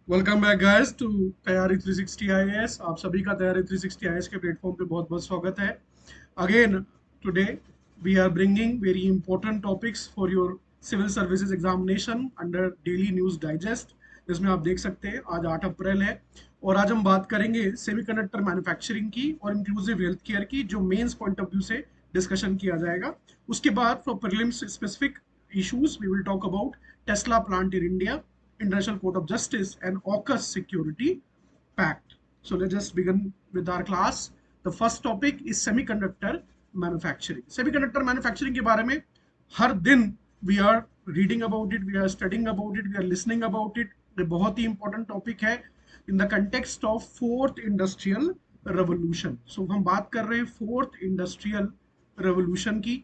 Welcome back guys to तैयारी 360 IAS. आप सभी का तैयारी 360 आईएएस के प्लेटफॉर्म पे बहुत बहुत स्वागत है। Again today we are bringing very important topics for your civil services examination under daily news digest, जिसमें आप देख सकते हैं आज 8 अप्रैल है और आज हम बात करेंगे सेमीकंडक्टर मैन्युफैक्चरिंग की और इंक्लूसिव हेल्थ केयर की, जो मेंस पॉइंट ऑफ व्यू से डिस्कशन किया जाएगा। उसके बाद for prelims specific issues, we will talk about Tesla plant in India, International Court of Justice, and AUKUS Security Pact. So let's just begin with our class. The first topic is semiconductor manufacturing. Semiconductor manufacturing के बारे में हर दिन we are reading about it, we are studying about it, we are listening about it. ये बहुत ही important topic है in the context of fourth industrial revolution. So हम बात कर रहे हैं fourth industrial revolution की,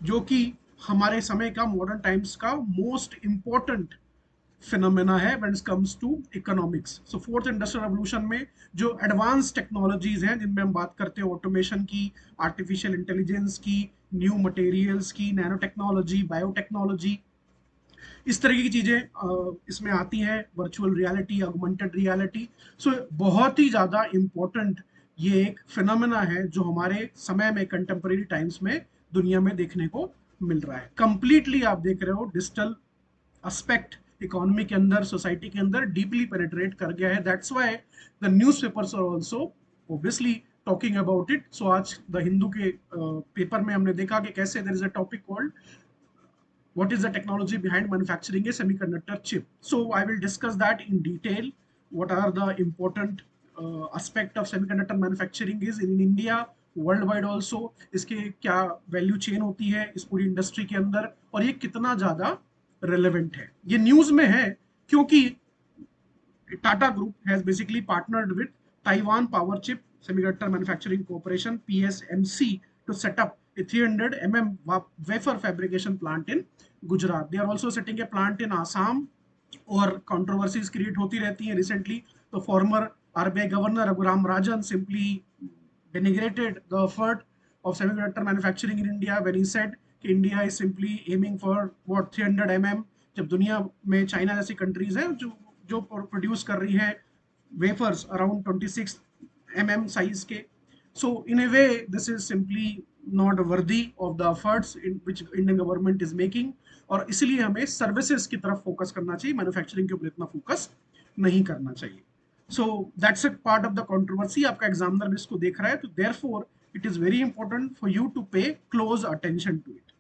जो कि हमारे समय का मॉडर्न टाइम्स का मोस्ट इंपॉर्टेंट फिनोमेना है when it comes to economics. So fourth industrial revolution में जो एडवांस टेक्नोलॉजीज हैं जिनमें हम बात करते हैं ऑटोमेशन की, आर्टिफिशियल इंटेलिजेंस की, न्यू मटेरियल्स की, नैनो टेक्नोलॉजी, बायोटेक्नोलॉजी, इस तरह की चीजें इसमें आती हैं, वर्चुअल रियलिटी, ऑगमेंटेड रियलिटी। सो बहुत ही ज्यादा इंपॉर्टेंट ये एक फिनोमेना है जो हमारे समय में कंटेम्परेरी टाइम्स में दुनिया में देखने को मिल रहा है। कंप्लीटली आप देख रहे हो डिजिटल एस्पेक्ट इकोनॉमी के अंदर, सोसाइटी के अंदर डीपली पेनिट्रेट कर गया है। That's why the newspapers are also obviously talking about it. So आज द हिंदू के पेपर में हमने देखा कि कैसे there is a topic called what is the technology behind manufacturing a semiconductor chip. So I will discuss that in detail. What are the important aspect of semiconductor manufacturing is in India, world wide also, इसके क्या value chain होती है इस पूरी industry के अंदर और ये कितना ज्यादा रेलेवेंट है। ये न्यूज में है क्योंकि Tata Group has basically partnered with Taiwan Power Chip Semiconductor Manufacturing Corporation (PSMC) to set up a 300 wafer fabrication plant in Gujarat. They are also setting a plant in Assam. और controversies create होती रहती हैं। Recently तो farmer RBI governor Raghuram Rajan simply denigrated the effort of semiconductor manufacturing in India when he said कि India is simply aiming for what 300 जब दुनिया में China जैसी कंट्रीज हैं जो जो प्रोड्यूस कर रही है वेफर्स अराउंड 26 साइज के। So in a way this is simply not worthy of the efforts in which Indian government is making, और इसलिए हमें सर्विसेज की तरफ फोकस करना चाहिए, मैन्युफैक्चरिंग के ऊपर इतना फोकस नहीं करना चाहिए। So that's a part of the controversy. आपका एग्जामिनर भी इसको देख रहा है, तो therefore it is very important for you to pay close attention to it.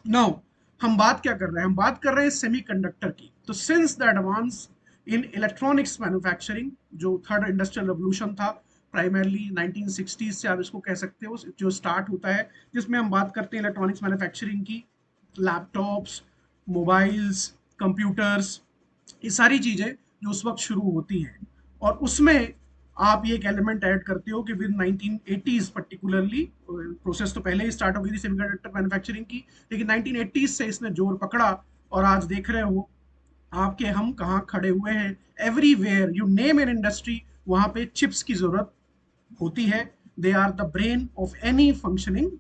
Now हम बात क्या कर रहे हैं, हम बात कर रहे हैं सेमीकंडक्टर की। तो since the advance in electronics manufacturing, जो थर्ड इंडस्ट्रियल रेवोल्यूशन था प्राइमरली 1960 से आप इसको कह सकते हो, जो स्टार्ट होता है, जिसमें हम बात करते हैं इलेक्ट्रॉनिक्स मैन्युफैक्चरिंग की, लैपटॉप्स, मोबाइल्स, कंप्यूटर्स, ये सारी चीजें जो उस वक्त शुरू होती हैं। और उसमें आप ये एक एलिमेंट ऐड करते हो कि विद 1980s पर्टिकुलरली, प्रोसेस तो पहले ही स्टार्ट हो गई थी सेमीकंडक्टर मैन्युफैक्चरिंग की, लेकिन 1980s से इसने जोर पकड़ा और आज देख रहे हो आपके हम कहाँ खड़े हुए हैं। Everywhere you name an industry, वहां पे चिप्स की जरूरत होती है। They are the brain of any functioning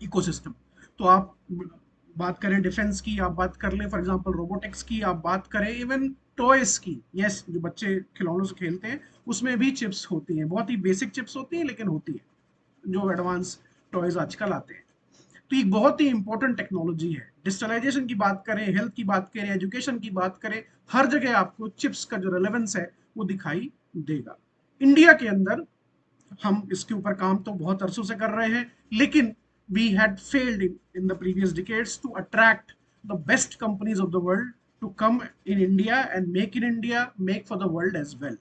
ecosystem. तो आप बात करें डिफेंस की, आप बात कर लें फॉर एग्जांपल रोबोटिक्स की, आप बात करें इवन टॉयस की, यस जो बच्चे खिलौनों से खेलते हैं उसमें भी चिप्स होती हैं, बहुत ही बेसिक चिप्स होती हैं लेकिन होती है जो एडवांस टॉयज आजकल आते हैं। तो ये बहुत ही इंपॉर्टेंट टेक्नोलॉजी है। डिजिटलाइजेशन की बात करें, हेल्थ की बात करें, एजुकेशन की बात करें, हर जगह आपको चिप्स का जो रेलेवेंस है वो दिखाई देगा। इंडिया के अंदर हम इसके ऊपर काम तो बहुत अरसों से कर रहे हैं, लेकिन we had failed in the previous decades to attract the best companies of the world to come in India and make in India, make for the world as well.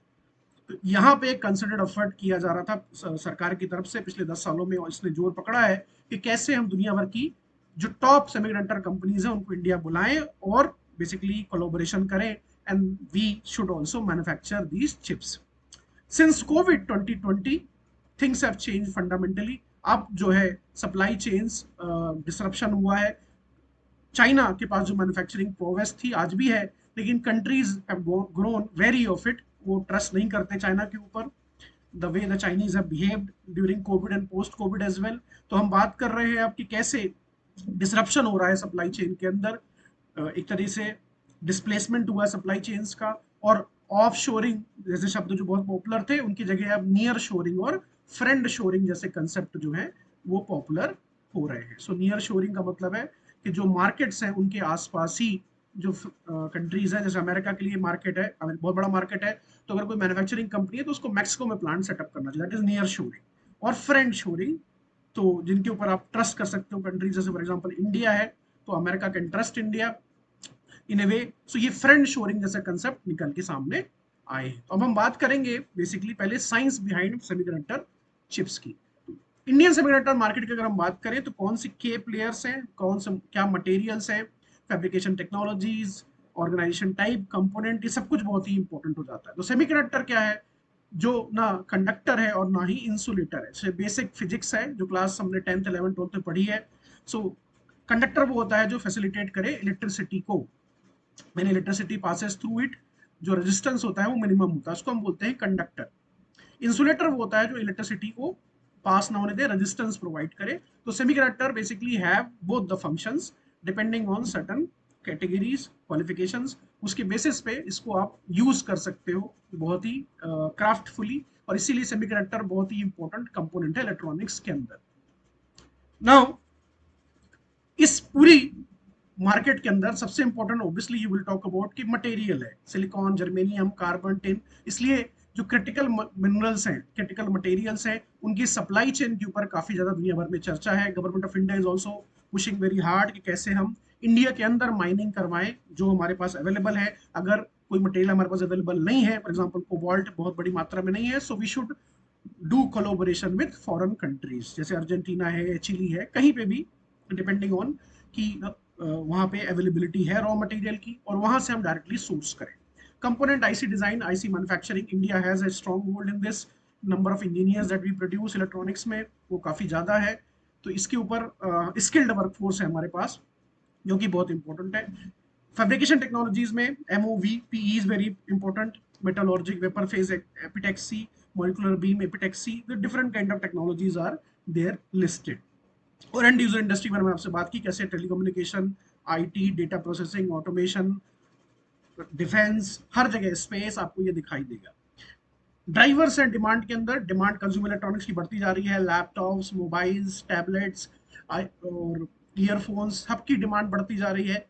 तो यहाँ पे एक कंसिडर्ड एफर्ट किया जा रहा था सरकार की तरफ से पिछले 10 सालों में, और इसने जोर पकड़ा है कि कैसे हम दुनिया भर की जो टॉप सेमीकंडक्टर कंपनीज हैं उनको इंडिया बुलाएं और बेसिकली कोलैबोरेशन करें, and we should also manufacture these chips. Since COVID 2020 things have change fundamentally. अब जो है सप्लाई चेन्स डिसरप्शन हुआ है। चाइना के पास जो मैन्युफैक्चरिंग प्रोग्रेस थी आज भी है, लेकिन countries have grown very of it, वो ट्रस्ट नहीं करते चाइना के ऊपर, the way the Chinese have behaved during COVID and post COVID as well. तो हम बात कर रहे हैं अब कि कैसे डिसरप्शन हो रहा है सप्लाई चेन के अंदर, एक तरह से डिस्प्लेसमेंट हुआ है सप्लाई चेन्स का, और ऑफ शोरिंग जैसे शब्द जो बहुत पॉपुलर थे उनकी जगह अब नियर शोरिंग और फ्रेंड शोरिंग जैसे कंसेप्ट जो है वो पॉपुलर हो रहे हैं। सो नियर शोरिंग का मतलब है कि जो मार्केट्स हैं उनके आसपास ही जो कंट्रीज हैं, जैसे अमेरिका के लिए मार्केट है, बहुत बड़ा मार्केट है, तो अगर कोई मैन्युफैक्चरिंग कंपनी है तो उसको मैक्सिको में प्लांट सेटअप करना चाहिए, दैट इज नियर शोरिंग। और फ्रेंड शोरिंग, तो जिनके ऊपर आप ट्रस्ट कर सकते हो, कंट्रीज जैसे फॉर एग्जांपल इंडिया है तो America can trust India in a way. So ये फ्रेंड शोरिंग जैसा कंसेप्ट निकल के सामने आए हैं। तो अब हम बात करेंगे बेसिकली पहले साइंस बिहाइंड सेमीकंडक्टर चिप्स की। इंडियन सेमीकंडक्टर मार्केट की अगर हम बात करें तो कौन सी के प्लेयर्स हैं, कौन से क्या मटेरियल्स हैं, fabrication technologies, organisation type, component, ये सब कुछ बहुत ही इंपॉर्टेंट हो जाता है। तो सेमीकंडक्टर क्या है, जो ना कंडक्टर है और ना ही इंसुलेटर है। so, बेसिक फिजिक्स है जो क्लास हमने 10th 11th 12th में पढ़ी है। सो कंडक्टर वो होता है जो फैसिलिटेट करे इलेक्ट्रिसिटी को, मैंने इलेक्ट्रिसिटी पासेस थ्रू इट, जो रेजिस्टेंस होता है वो मिनिमम होता है, उसको हम बोलते हैं कंडक्टर। इंसुलेटर वो होता है जो इलेक्ट्रिसिटी को पास ना होने दे, रेजिस्टेंस प्रोवाइड करे। तो semiconductor basically have both the functions depending on certain categories qualifications, उसके बेसिस पे इसको आप यूज कर सकते हो बहुत ही क्राफ्टफुली, और इसीलिए सेमीकंडक्टर बहुत ही इंपॉर्टेंट कंपोनेंट है इलेक्ट्रॉनिक्स के अंदर। नाउ इस पूरी मार्केट के अंदर सबसे important obviously you will talk about कि मटेरियल है, सिलिकॉन, जर्मेनियम, कार्बन, टिन। इसलिए जो क्रिटिकल मिनरल्स हैं, क्रिटिकल मटेरियल्स हैं, उनकी सप्लाई चेन के ऊपर काफी ज्यादा दुनिया भर में चर्चा है। Government of India is also pushing very hard कि कैसे हम इंडिया के अंदर माइनिंग करवाएं जो हमारे पास अवेलेबल है। अगर कोई मटेरियल हमारे पास अवेलेबल नहीं है, फॉर एग्जाम्पल कोबाल्ट बहुत बड़ी मात्रा में नहीं है, so we should do collaboration with foreign countries, जैसे अर्जेंटीना है, चिली है, कहीं पे भी डिपेंडिंग ऑन कि वहाँ पे अवेलेबिलिटी है रॉ मटेरियल की, और वहाँ से हम डायरेक्टली सोर्स करें। Component IC design, IC manufacturing, India has a strong hold in this. Number of engineers that we produce electronics में वो काफ़ी ज़्यादा है। तो इसके ऊपर स्किल्ड वर्कफोर्स है हमारे पास, जो कि बहुत इंपॉर्टेंट है। फैब्रिकेशन टेक्नोलॉजीज में MOVPE is very important, metallurgic, vapour phase epitaxy, molecular beam epitaxy, the different kind of technologies are there listed। और एंड यूजर इंडस्ट्री में मैंने आपसे बात की कैसे telecommunication, IT, data processing, automation, defence, हर जगह स्पेस आपको ये दिखाई देगा। ड्राइवर्स हैं डिमांड के अंदर, डिमांड कंज्यूमर इलेक्ट्रॉनिक्स की बढ़ती जा रही है, लैपटॉप्स, मोबाइल्स, टैबलेट्स और ईयरफोन्स, सबकी डिमांड बढ़ती जा रही है,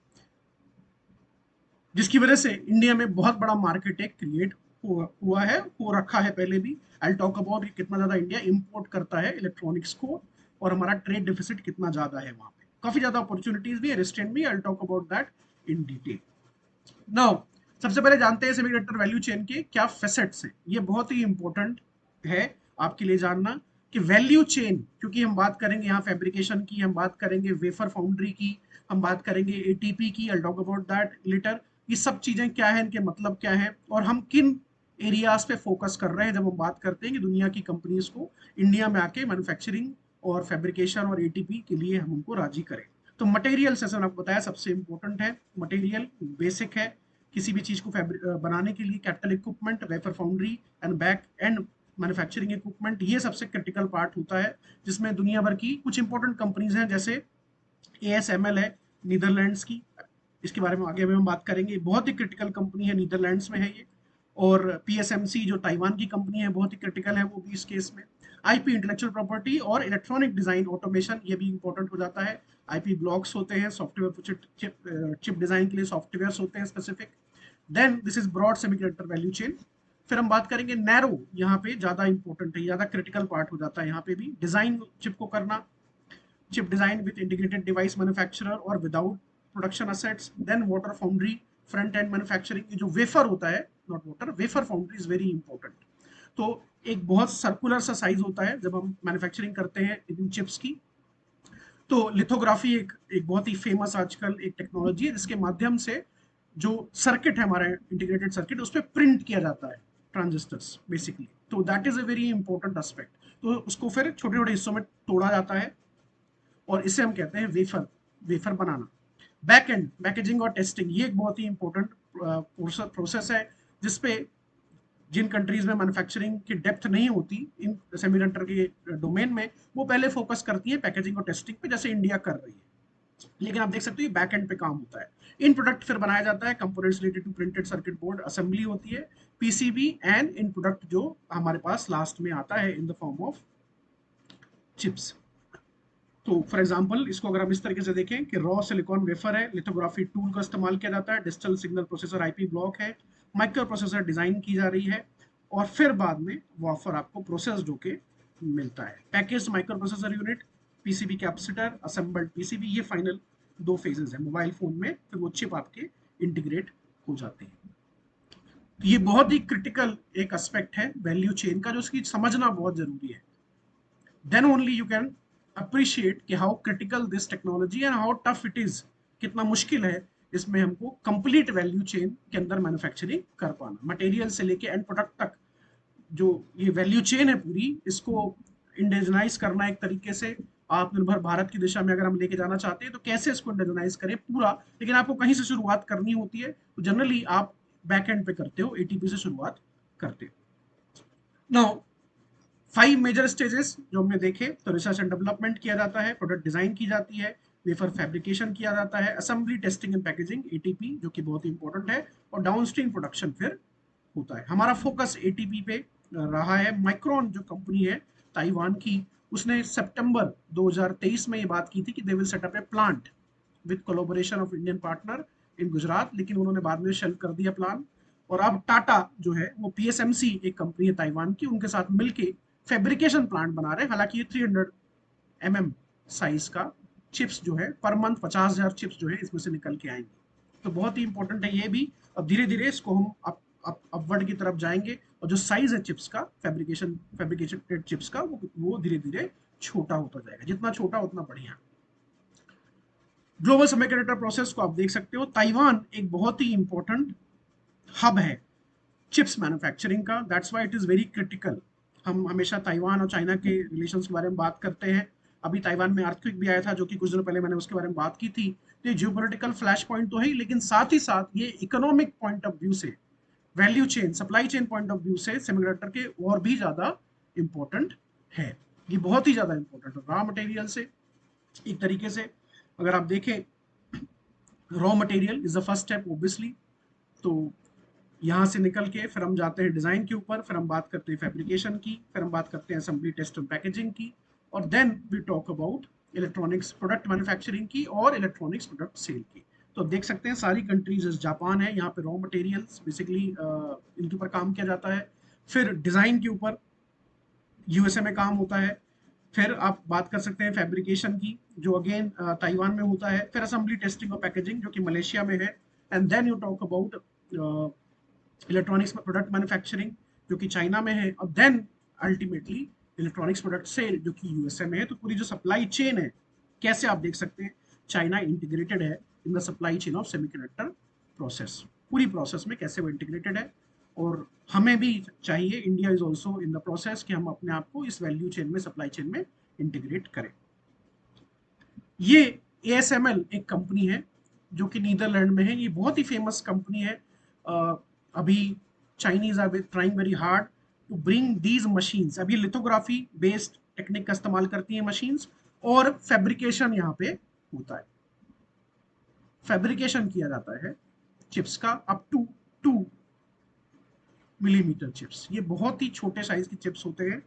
जिसकी वजह से इंडिया में बहुत बड़ा मार्केट एक क्रिएट हुआ है, हो रखा है पहले भी। आई टॉक अबाउट कितना ज्यादा इंडिया इंपोर्ट करता है इलेक्ट्रॉनिक्स को, और हमारा ट्रेड डेफिसिट कितना ज्यादा है, वहां पे काफी ज्यादा अपॉर्चुनिटीज भी है, रेस्टेंट भी। आई talk about that in detail. Now सबसे पहले जानते हैं सेमीकंडक्टर वैल्यू चेन के क्या फेसेट्स हैं। ये बहुत ही इंपॉर्टेंट है आपके लिए जानना कि वैल्यू चेन, क्योंकि हम बात करेंगे यहाँ फैब्रिकेशन की, हम बात करेंगे वेफर फाउंड्री की, हम बात करेंगे एटीपी की, I talk about that later. ये सब चीजें क्या है, इनके मतलब क्या है, और हम किन एरियाज पे फोकस कर रहे हैं जब हम बात करते हैं कि दुनिया की कंपनीज को इंडिया में आके मैन्युफैक्चरिंग और फैब्रिकेशन और एटीपी के लिए हम उनको राजी करें। तो मटेरियल जैसे मैंने आपको बताया सबसे इंपॉर्टेंट है, मटेरियल बेसिक है किसी भी चीज को बनाने के लिए। Capital equipment, wafer foundry and back and manufacturing equipment, ये सबसे क्रिटिकल पार्ट होता है, जिसमें दुनिया भर की कुछ इंपॉर्टेंट कंपनीज हैं, जैसे ASML है नीदरलैंड्स की, इसके बारे में आगे में हम बात करेंगे, बहुत ही क्रिटिकल कंपनी है, नीदरलैंड्स में है ये। और PSMC जो ताइवान की कंपनी है, बहुत ही क्रिटिकल है वो भी इस केस में। IP इंटेलेक्चुअल प्रॉपर्टी और इलेक्ट्रॉनिक डिजाइन ऑटोमेशन, ये भी इंपॉर्टेंट हो जाता है। IP ब्लॉक्स होते हैं सॉफ्टवेयर, चिप डिजाइन के लिए सॉफ्टवेयर होते हैं specific. Then this is broad semiconductor value chain. फिर हम बात करेंगे नैरो, यहाँ पे ज्यादा इंपॉर्टेंट है, ज्यादा क्रिटिकल पार्ट हो जाता है यहाँ पे भी, डिजाइन चिप को करना, chip design with integrated device manufacturer or without production assets। then water foundry, front end manufacturing, ये जो वेफर होता है, not water, wafer foundry is very important. तो एक बहुत सर्कुलर सा साइज होता है जब हम मैन्युफैक्चरिंग करते हैं इन चिप्स की। तो लिथोग्राफी एक बहुत ही फेमस आजकल एक टेक्नोलॉजी है जिसके माध्यम से जो सर्किट है हमारा इंटीग्रेटेड सर्किट, उस पर प्रिंट किया जाता है ट्रांजिस्टर्स बेसिकली। तो that is a very important aspect. तो उसको फिर छोटे छोटे हिस्सों में तोड़ा जाता है और इसे हम कहते हैं wafer, wafer banana. Back and packaging और टेस्टिंग, ये एक बहुत ही इंपॉर्टेंट प्रोसेस है, जिसपे जिन कंट्रीज में मैन्युफैक्चरिंग की डेप्थ नहीं होती इन सेमीकंडक्टर के डोमेन में, वो पहले फोकस करती है पैकेजिंग और टेस्टिंग पे, जैसे इंडिया कर रही है। लेकिन आप देख सकते हो ये बैक एंड पे काम होता है। इन प्रोडक्ट फिर बनाया जाता है, components related to printed circuit board assembly होती है, पीसीबी एंड इन प्रोडक्ट जो हमारे पास लास्ट में आता है in the form of chips. तो फॉर एग्जांपल इसको अगर हम इस तरीके से देखें कि रॉ सिलिकॉन वेफर है, लिथोग्राफी टूल का इस्तेमाल किया जाता है, digital signal processor IP block है, माइक्रो प्रोसेसर डिजाइन की जा रही है, और फिर बाद में वाफर आपको प्रोसेस्ड होके मिलता है। Package micro processor unit, PCB capacitor, assembled PCB, ये फाइनल दो फेजेस है मोबाइल फोन में, फिर वो चिप आपके इंटीग्रेट हो जाते हैं। तो ये बहुत ही क्रिटिकल एक एस्पेक्ट है वैल्यू चेन का, जो उसकी समझना बहुत जरूरी है। then only you can appreciate कि how critical this technology and how tough it is, कितना मुश्किल है इसमें हमको कंप्लीट वैल्यू चेन के अंदर मैन्युफैक्चरिंग कर पाना, मटेरियल से लेके एंड प्रोडक्ट तक। जो ये वैल्यू चेन है पूरी, इसको इंडिजनाइज करना एक तरीके से आत्मनिर्भर भारत की दिशा में अगर हम लेके जाना चाहते हैं तो कैसे इसको इंडिजनाइज करें पूरा, लेकिन आपको कहीं से शुरुआत करनी होती है, तो जनरली आप बैक एंड पे करते हो, एटीपी से शुरुआत करते हो। नाउ 5 मेजर स्टेजेस जो हमने देखे, तो रिसर्च एंड डेवलपमेंट किया जाता है, प्रोडक्ट डिजाइन की जाती है, वेफर फैब्रिकेशन किया जाता है, assembly testing and packaging ATP जो कि बहुत इंपॉर्टेंट है, और डाउनस्ट्रीम प्रोडक्शन फिर होता है। हमारा फोकस एटीपी पे रहा है। माइक्रोन जो कंपनी है ताइवान की, उसने सितंबर 2023 में ये बात की थी कि they will set up A plant with collaboration of Indian partner in Gujarat, लेकिन उन्होंने बाद में शेल्फ कर दिया प्लान। और अब टाटा जो है वो पीएसएमसी एक कंपनी है ताइवान की, उनके साथ मिलके फैब्रिकेशन प्लांट बना रहे हैं। हालांकि ये 300 साइज का चिप्स जो है पर मंथ 50,000 चिप्स जो है इसमें से निकल के आएंगे। तो बहुत ही इंपॉर्टेंट है ये भी। अब धीरे धीरे इसको हम अपवर्ड की तरफ जाएंगे, और जो साइज है चिप्स का, फैब्रिकेशन चिप्स का, वो धीरे धीरे छोटा होता जाएगा, जितना छोटा उतना बढ़िया। ग्लोबल सेमीकंडक्टर प्रोसेस को आप देख सकते हो, ताइवान एक बहुत ही इंपॉर्टेंट हब है चिप्स मैन्युफैक्चरिंग का, that's why it is very critical. हम हमेशा ताइवान और चाइना के रिलेशंस के बारे में बात करते हैं। अभी ताइवान में अर्थक्वेक भी आया था, जो कि कुछ दिनों पहले मैंने उसके बारे में बात की थी। तो ये जियोपॉलिटिकल फ्लैश पॉइंट तो है ही, लेकिन साथ ही साथ ये इकोनॉमिक पॉइंट ऑफ व्यू से, value chain, supply chain point of view से सेमीकंडक्टर के और भी ज्यादा इंपॉर्टेंट है। ये बहुत ही ज्यादा इंपॉर्टेंट है रॉ मटेरियल से। एक तरीके से अगर आप देखें, raw material is the first step obviously. तो यहाँ से निकल के फिर हम जाते हैं डिजाइन के ऊपर, फिर हम बात करते हैं फैब्रिकेशन की, फिर हम बात करते हैं असेंबली टेस्ट एंड पैकेजिंग की, और then we talk about electronics product manufacturing की और इलेक्ट्रॉनिक्स प्रोडक्ट सेल की। तो देख सकते हैं सारी कंट्रीज, जापान है, यहाँ पे रॉ मटेरियल्स बेसिकली इनके ऊपर काम किया जाता है। फिर डिजाइन के ऊपर यूएसए में काम होता है। फिर आप बात कर सकते हैं फैब्रिकेशन की, जो अगेन ताइवान में होता है। फिर असेंबली टेस्टिंग और पैकेजिंग जो कि मलेशिया में है। And then you talk about electronics product manufacturing जो कि चाइना में है, और then ultimately electronics product sale जो कि यूएसए में है। तो पूरी जो सप्लाई चेन है, कैसे आप देख सकते हैं चाइना इंटीग्रेटेड है in the supply chain of semiconductor process, पूरी प्रोसेस में कैसे वो इंटीग्रेटेड है। और हमें भी चाहिए, India is also in the process, कि हम अपने आप को इस वैल्यू चेन में, सप्लाई चेन में इंटीग्रेट करें। ये ASML एक कंपनी है जो कि नीदरलैंड में है। ये बहुत ही फेमस कंपनी है। अभी Chinese are trying very hard to bring these machines. अभी लिथोग्राफी बेस्ड टेक्निक का इस्तेमाल करती है मशीन्स, और फैब्रिकेशन यहाँ पे होता है, फैब्रिकेशन किया जाता है चिप्स का अप टू 2 मिलीमीटर चिप्स। ये बहुत ही छोटे साइज की चिप्स होते हैं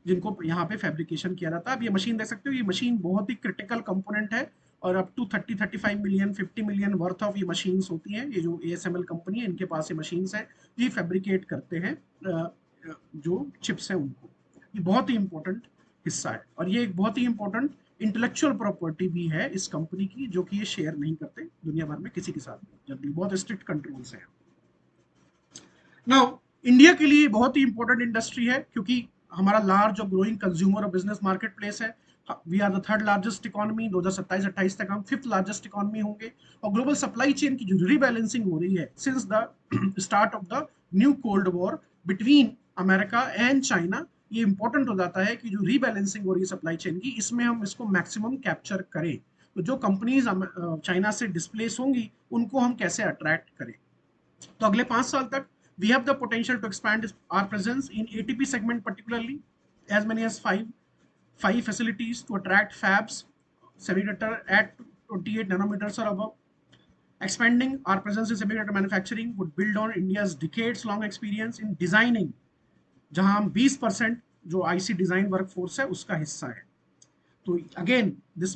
जिनको यहाँ पे फैब्रिकेशन किया जाता है। अब ये मशीन देख सकते हो, ये मशीन बहुत ही क्रिटिकल कंपोनेंट है, और up to 30-35 million 50 million worth of ये मशीन्स होती हैं। ये जो ASML कंपनी है, इनके पास ये मशीन्स है, ये फैब्रिकेट करते हैं जो चिप्स हैं उनको। ये बहुत ही इंपॉर्टेंट हिस्सा है, और ये एक बहुत ही इंपॉर्टेंट इंटेलेक्चुअल प्रॉपर्टी भी है इस कंपनी की, जो कि ये शेयर नहीं करते दुनिया भर में किसी के साथ, जनरली बहुत स्ट्रिक्ट कंट्रोल्स हैं। नाउ इंडिया के लिए बहुत ही इंपॉर्टेंट इंडस्ट्री है, क्योंकि हमारा लार्ज और ग्रोइंग कंज्यूमर और बिजनेस मार्केट प्लेस है। We are the third largest economy, 2027-28 तक हम फिफ्थ लार्जेस्ट इकोनॉमी होंगे। और ग्लोबल सप्लाई चेन की जो रीबैलेंसिंग हो रही है since the start of the new cold war between America and China, ये इंपॉर्टेंट हो जाता है कि जो रीबैलेंसिंग हो रही है सप्लाई चेन की, इसमें हम इसको मैक्सिमम कैप्चर करें। तो जो कंपनीज चाइना से डिस्प्लेस होंगी, उनको हम कैसे अट्रैक्ट करें। तो अगले 5 साल तक we have the potential to expand our presence in ATP segment, particularly as many as five facilities to attract fabs semiconductor at 28 nanometers or above. Expanding our presence in semiconductor manufacturing would build on India's decades-long experience in designing, जहां हम 20% जो IC design workforce है उसका हिस्सा है. तो again this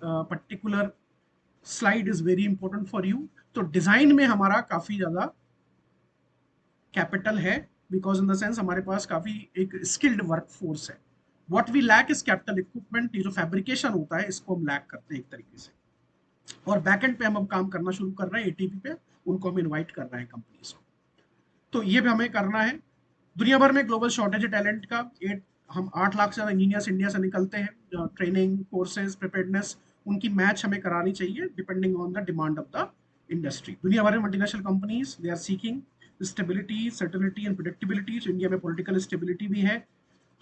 particular slide is very important for you. तो design में हमारा काफी ज्यादा कैपिटल है, बिकॉज इन द सेंस हमारे पास काफी एक स्किल्ड वर्कफोर्स है. What we lack is capital equipment. ये जो फैब्रिकेशन होता है इसको हम लैक करते हैं एक तरीके से. और बैकएंड पे हम अब काम करना शुरू कर रहे हैं एटीपी पे, उनको हम इनवाइट कर रहे हैं कंपनीज को. तो ये भी हमें करना है. दुनिया भर में ग्लोबल शॉर्टेज है टैलेंट का. हम 8 लाख से ज्यादा इंजीनियर्स इंडिया से निकलते हैं. ट्रेनिंग, कोर्सेज, प्रिपेयर्डनेस उनकी मैच हमें करानी चाहिए depending on the demand of the industry. दुनिया भर में multinational companies they are seeking stability, certainty and predictability. तो इंडिया में पॉलिटिकल स्टेबिलिटी भी है,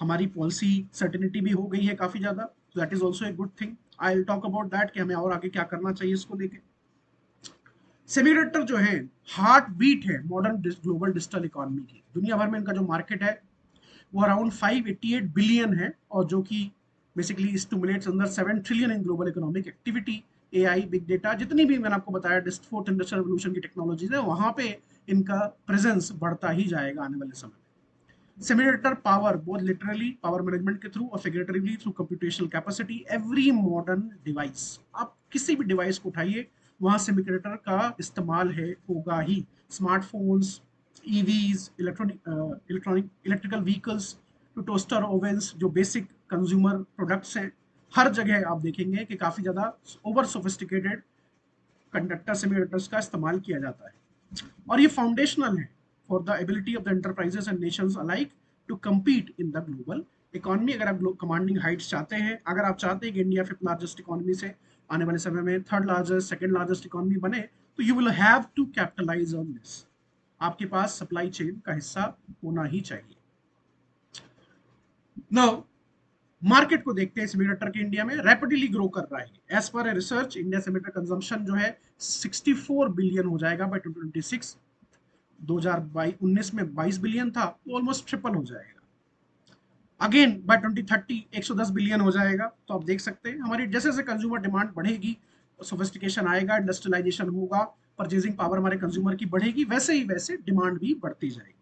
हमारी पॉलिसी सर्टेनिटी भी हो गई है काफी ज्यादा. So that is also a good thing. I will talk about that कि हमें और आगे क्या करना चाहिए इसको लेके. सेमीकंडक्टर जो है हार्ट बीट है मॉडर्न ग्लोबल डिजिटल इकोनॉमी की. दुनिया भर में इनका जो मार्केट है वो अराउंड 588 बिलियन है, और जो कि बेसिकली स्टिमुलेट्स अंदर 7 trillion in global economic activity. AI, big data, जितनी भी मैंने आपको बताया फोर्थ इंडस्ट्रियल रेवोल्यूशन की टेक्नोलॉजीज है, वहां पे इनका प्रेजेंस बढ़ता ही जाएगा आने वाले समय में. Semiconductor power both literally power management के थ्रू और figuratively through computational capacity. Every modern device, आप किसी भी डिवाइस को उठाइए वहां सेमीकंडक्टर का इस्तेमाल है होगा ही. Smartphones, EVs, electrical vehicles to toaster ovens, जो बेसिक कंज्यूमर प्रोडक्ट्स हैं, हर जगह आप देखेंगे कि काफी ज्यादा ओवर सोफिस्टिकेटेड कंडक्टर सेमीकंडक्टर्स का इस्तेमाल किया जाता है. और ये फाउंडेशनल है for the ability of the enterprises and nations alike to compete in the global economy. अगर आप कमांडिंग हाइट्स चाहते हैं, अगर आप चाहते हैं कि इंडिया फिफ्थ लार्जेस्ट इकोनॉमी से आने वाले समय में third largest, second largest economy बने, तो you will have to capitalise on this. आपके पास सप्लाई चेन का हिस्सा होना ही चाहिए. नाउ मार्केट को देखते हैं. सेमीकंडक्टर के इंडिया में रैपिडली ग्रो कर रहा है. As per research India semiconductor consumption जो है 64 बिलियन हो जाएगा बाय 2026. 2019 में 22 बिलियन था, तो ऑलमोस्ट ट्रिपल हो जाएगा. अगेन बाय 2030 110 बिलियन हो जाएगा. तो आप देख सकते हैं हमारी जैसे जैसे कंज्यूमर डिमांड बढ़ेगी, सोफिस्टिकेशन आएगा, इंडस्ट्रियलाइजेशन होगा, परचेजिंग पावर हमारे कंज्यूमर की बढ़ेगी, वैसे ही वैसे डिमांड भी बढ़ती जाएगी.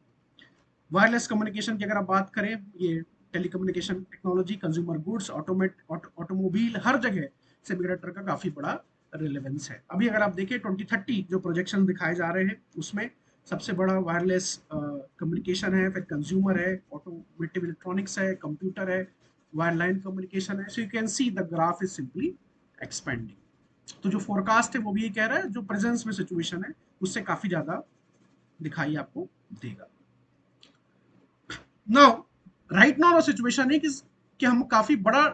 वायरलेस कम्युनिकेशन की अगर आप बात करें, ये telecommunication technology, consumer goods, automobile, हर जगह सेमीकंडक्टर का काफी बड़ा रिलेवेंस है. अभी अगर आप देखें 2030 जो प्रोजेक्शन दिखाए जा रहे हैं उसमें सबसे बड़ा वायरलेस कम्युनिकेशन है, फिर कंज्यूमर है, ऑटोमेटिव इलेक्ट्रॉनिक्स है, कंप्यूटर है, वायरलाइन कम्युनिकेशन है. So you can see the graph is simply expanding. तो जो फोरकास्ट है वो भी ये कह रहा है जो प्रेजेंस में सिचुएशन है उससे काफी ज्यादा दिखाई आपको देगा. नाउ राइट नाउ सिचुएशन है कि हम काफी बड़ा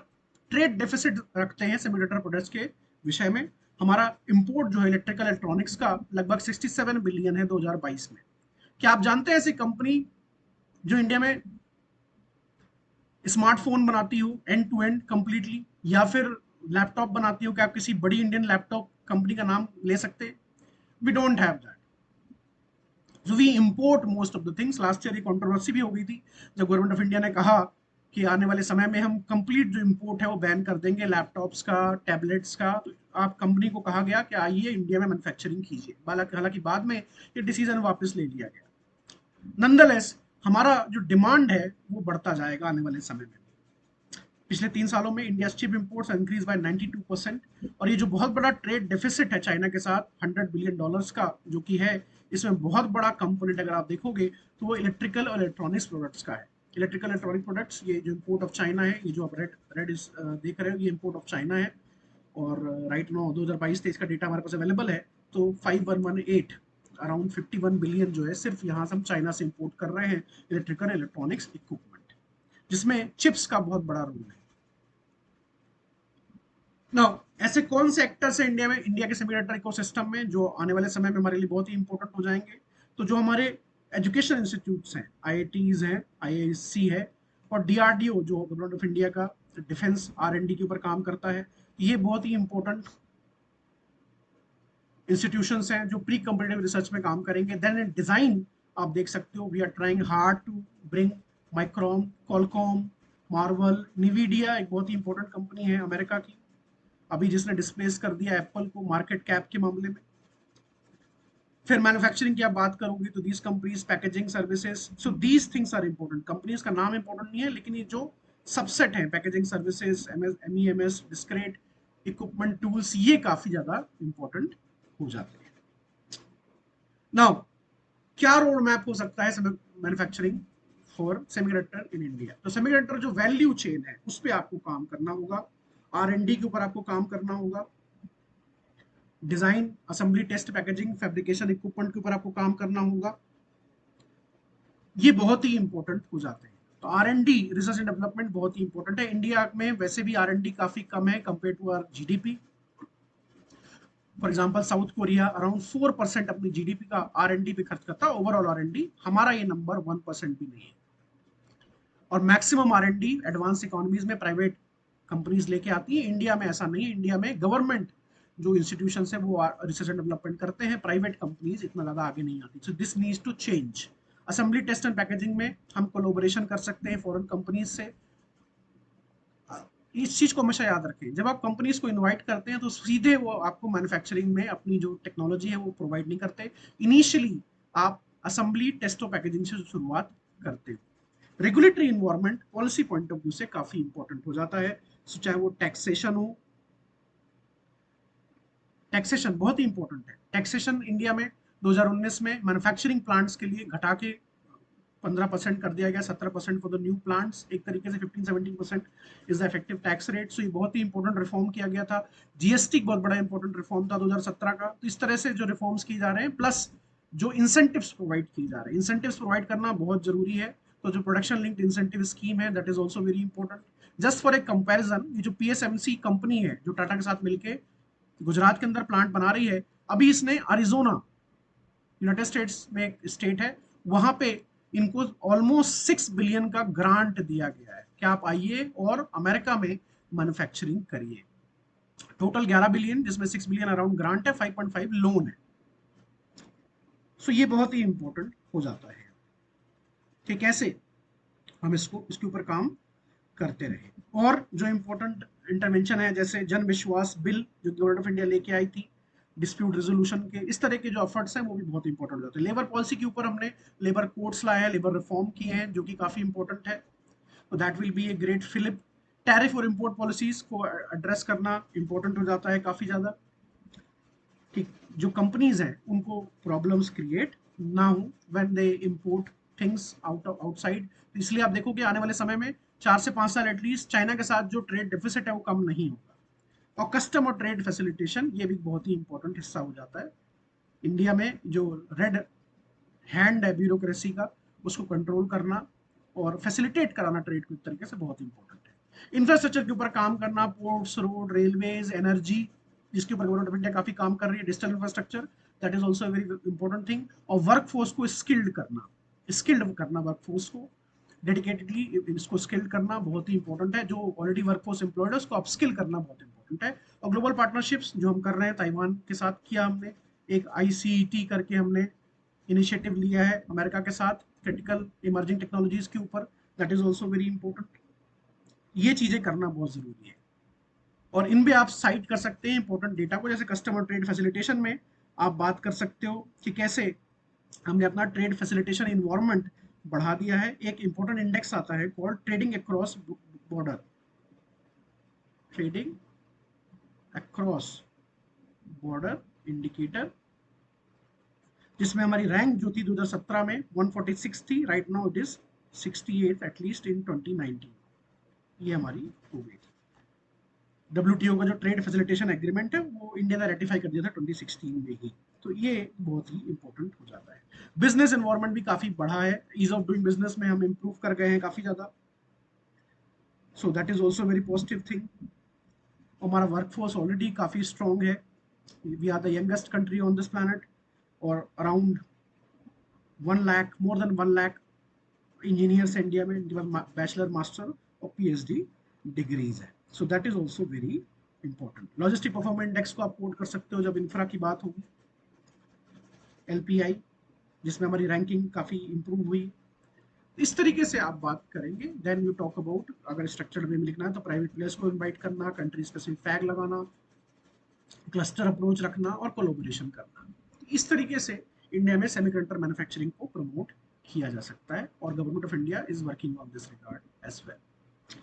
ट्रेड डेफिसिट रखते हैं सेमीकंडक्टर प्रोडक्ट्स के विषय में. हमारा इंपोर्ट जो है इलेक्ट्रिकल इलेक्ट्रॉनिक्स का लगभग 67 बिलियन है 2022 में. क्या आप जानते हैं ऐसी कंपनी जो इंडिया में स्मार्टफोन बनाती हो एंड टू एंड कंप्लीटली, या फिर लैपटॉप बनाती हो? क्या आप किसी बड़ी इंडियन लैपटॉप कंपनी का नाम ले सकते हैं? We don't have that. So we import most of the things. Last year एक कंट्रोवर्सी भी हो गई थी जब गवर्नमेंट ऑफ इंडिया ने कहा कि आने वाले समय में हम कंप्लीट जो इंपोर्ट है वो बैन कर देंगे लैपटॉप्स का, टैबलेट्स का. तो आप कंपनी को कहा गया कि आइए इंडिया में मैन्युफैक्चरिंग कीजिए. हालांकि बाद में ये डिसीजन वापस ले लिया गया. नंदलेस हमारा जो डिमांड है वो बढ़ता जाएगा आने वाले समय में. पिछले 3 सालों में India chip imports increase by 92%. और ये जो बहुत बड़ा ट्रेड डेफिसिट है चाइना के साथ $100 बिलियन का जो कि है, इसमें बहुत बड़ा कंपोनेंट अगर आप देखोगे तो वो इलेक्ट्रिकल और इलेक्ट्रॉनिक्स प्रोडक्ट्स का है. इलेक्ट्रिकल इलेक्ट्रॉनिक प्रोडक्ट्स, ये जो इंपोर्ट ऑफ चाइना है, ये जो आप रेड देख रहे हो, ये इंपोर्ट ऑफ चाइना है. और राइट नाउ 2022-23 का डेटा हमारे पास अवेलेबल है. तो 5118 अराउंड 51 बिलियन जो है सिर्फ यहाँ से हम चाइना से इंपोर्ट कर रहे हैं इलेक्ट्रिकल इलेक्ट्रॉनिक्स इक्विपमेंट, जिसमें चिप्स का बहुत बड़ा रोल है. नाउ ऐसे कौन से एक्टर्स हैं इंडिया के सेमीकंडक्टर इकोसिस्टम में जो आने वाले समय में हमारे लिए बहुत ही इंपॉर्टेंट हो जाएंगे? तो जो हमारे एजुकेशन इंस्टीट्यूट्स हैं, आईआईटीज हैं, आईआईएससी है, और डीआरडीओ जो गवर्नमेंट ऑफ इंडिया का डिफेंस आर&डी के ऊपर काम करता है, ये बहुत ही इंपॉर्टेंट इंस्टीट्यूशंस हैं जो प्री कॉम्पिटिटिव रिसर्च में काम करेंगे. देन इन डिजाइन आप देख सकते हो we are trying hard to bring Micron, Qualcomm, Marvell, Nvidia एक बहुत ही इंपॉर्टेंट कंपनी है अमेरिका की, अभी जिसने डिस्प्लेस कर दिया एप्पल को मार्केट कैप के मामले में। फिर मैन्युफैक्चरिंग की आप बात करोगे तो these companies, packaging services, so these things are important. Companies का नाम इंपॉर्टेंट नहीं है, लेकिन ये जो सबसेट है, packaging services, MEMS, discrete equipment, tools, ये काफी ज्यादा इंपॉर्टेंट हो जाते हैं। नाउ क्या रोड मैप हो सकता है manufacturing for semiconductor in India? तो सेमीकंडक्टर जो वैल्यू चेन है उस पर आपको काम करना होगा, R&D के ऊपर आपको काम करना होगा, design, assembly, test, packaging, fabrication, equipment के ऊपर आपको काम करना होगा। ये बहुत ही इंपॉर्टेंट हो जाते हैं। तो R&D, रिसर्च एंड डेवलपमेंट, बहुत ही इंपॉर्टेंट है। इंडिया में वैसे भी R&D काफी कम है compare to our GDP. For example South Korea around 4% अपनी जीडीपी का R&D पे खर्च करता है, ओवरऑल R&D। हमारा ये नंबर 1% भी नहीं है। और मैक्सिमम R&D एडवांस इकोनॉमीज में प्राइवेट कंपनीज लेके आती है, इंडिया में ऐसा नहीं है। इंडिया में गवर्नमेंट जो इंस्टीट्यूशन है वो रिसर्च एंड डेवलपमेंट करते हैं, प्राइवेट कंपनीज इतना ज्यादा आगे नहीं आती। So this needs to change. Assembly, test and packaging में हम कोलोबोरेशन कर सकते हैं फॉरेन कंपनीज से। इस चीज को हमेशा याद रखें, जब आप कंपनीज को इनवाइट करते हैं तो सीधे वो आपको मैन्युफैक्चरिंग में अपनी जो टेक्नोलॉजी है वो प्रोवाइड नहीं करते। इनिशियली आप असेंबली, टेस्ट और पैकेजिंग से शुरुआत करते हो। Regulatory environment policy point of view से काफी इंपॉर्टेंट हो जाता है। चाहे वो टैक्सेशन हो, टैक्सेशन बहुत ही इंपॉर्टेंट है। टैक्सेशन इंडिया में 2019 में मैन्युफैक्चरिंग प्लांट्स के लिए घटा के 15% कर दिया गया, 17% फॉर द न्यू प्लांट्स। एक तरीके से 15-17% is the effective tax rate. So ये बहुत ही इंपॉर्टेंट रिफॉर्म किया गया था। जीएसटी बहुत बड़ा इंपॉर्टेंट रिफॉर्म था 2017 का। तो इस तरह से जो रिफॉर्म्स किए जा रहे हैं, प्लस जो इंसेंटिव्स प्रोवाइड किए जा रहे हैं, इंसेंटिव्स प्रोवाइड करना बहुत जरूरी है। तो जो प्रोडक्शन लिंक्ड इंसेंटिव स्कीम है, that is also very important. Just for a comparison, ये जो पीएसएमसी कंपनी है जो टाटा के साथ मिलकर गुजरात के अंदर प्लांट बना रही है, अभी इसने अरिजोना, यूनाइटेड स्टेट्स में एक स्टेट है, वहां पे इनको ऑलमोस्ट 6 बिलियन का ग्रांट दिया गया है कि आप आइए और अमेरिका में मैन्युफैक्चरिंग करिए। टोटल 11 बिलियन, जिसमें 6 बिलियन अराउंड ग्रांट है, 5.5 लोन है। सो ये बहुत ही इंपॉर्टेंट हो जाता है कि कैसे हम इसके ऊपर काम करते रहे। और जो इंपॉर्टेंट इंटरवेंशन है, जैसे जन विश्वास बिल जो गवर्नमेंट ऑफ इंडिया लेके आई थी, डिस्प्यूट रेजोल्यूशन के, इस तरह के जो एफर्ट्स हैं वो भी बहुत इंपॉर्टेंट होते हैं। लेबर पॉलिसी के ऊपर हमने लेबर कोड्स लाए हैं, लेबर रिफॉर्म किए हैं, जो कि काफी इंपॉर्टेंट है। तो that will be a great fillip. Tariff और इंपोर्ट पॉलिसीज को एड्रेस करना इंपॉर्टेंट हो जाता है काफी ज्यादा, कि जो कंपनीज हैं उनको प्रॉब्लम्स क्रिएट ना हो when they import things outside. तो इसलिए आप देखोगे आने वाले समय में 4 से 5 साल एटलीस्ट चाइना के साथ जो ट्रेड डेफिसिट है वो कम नहीं होगा। और कस्टम और ट्रेड फैसिलिटेशन ये भी बहुत ही इंपॉर्टेंट हिस्सा हो जाता है। इंडिया में जो रेड हैंड है ब्यूरोक्रेसी का, उसको कंट्रोल करना और फैसिलिटेट कराना ट्रेड को एक तरीके से बहुत इंपॉर्टेंट है। इंफ्रास्ट्रक्चर के ऊपर काम करना, पोर्ट्स, रोड, रेलवेज, एनर्जी, जिसके ऊपर गवर्नमेंट ऑफ इंडिया काफी काम कर रही है, digital infrastructure, that is also very important thing. और वर्कफोर्स को स्किल्ड करना वर्कफोर्स को डेडिकेटेडली इसको स्किल्ड करना बहुत ही इंपॉर्टेंट है। जो ऑलरेडी वर्कफोर्स एम्प्लॉयड है उसको अपस्किल करना बहुत इंपॉर्टेंट है। और ग्लोबल पार्टनरशिप्स जो हम कर रहे हैं ताइवान के साथ किया हमने, एक ICET करके हमने इनिशिएटिव लिया है अमेरिका के साथ क्रिटिकल इमर्जिंग टेक्नोलॉजीज के ऊपर, that is also very important. ये चीजें करना बहुत जरूरी है। और इन भी आप साइट कर सकते हैं इंपॉर्टेंट डेटा को, जैसे कस्टमर ट्रेड फैसिलिटेशन में आप बात कर सकते हो कि कैसे हमने अपना ट्रेड फैसिलिटेशन इन्वायरमेंट बढ़ा दिया है। एक इंपॉर्टेंट इंडेक्स आता है called trading across border, trading across border indicator, जिसमें हमारी रैंक जो थी 2017 में 146 थी, right now it is 68 at least in 2019। ये हमारी हो गई थी। WTO का जो ट्रेड फैसिलिटेशन एग्रीमेंट है वो इंडिया ने रेटिफाई कर दिया था 2016 में ही। तो ये बहुत ही इंपॉर्टेंट हो जाता है। बिजनेस एनवायरनमेंट भी काफी बढ़ा है, ईज ऑफ डूइंग बिजनेस में हम इंप्रूव कर गए हैं काफी ज्यादा। So that is also very positive thing. हमारा वर्कफोर्स ऑलरेडी काफी स्ट्रॉन्ग है, we are the youngest country on this planet, और around 1 lakh, more than 1 lakh engineers India में बैचलर, मास्टर और PhD डिग्रीज है। So that is also very important. Logistic performance index को आप coat कर सकते हो जब इंफ्रा की बात होगी, LPI, जिसमें हमारी रैंकिंग काफी इंप्रूव हुई। इस तरीके से आप बात करेंगे। देन यू टॉक अबाउट, अगर स्ट्रक्चर्ड वे में लिखना है तो प्राइवेट प्लेयर्स को इनवाइट करना, कंट्री स्पेसिफिक टैग लगाना, क्लस्टर अप्रोच रखना और कोलोबोरेशन करना। इस तरीके से इंडिया में सेमीकंडक्टर मैन्युफैक्चरिंग को प्रमोट किया जा सकता है और government of India is working on this regard as well.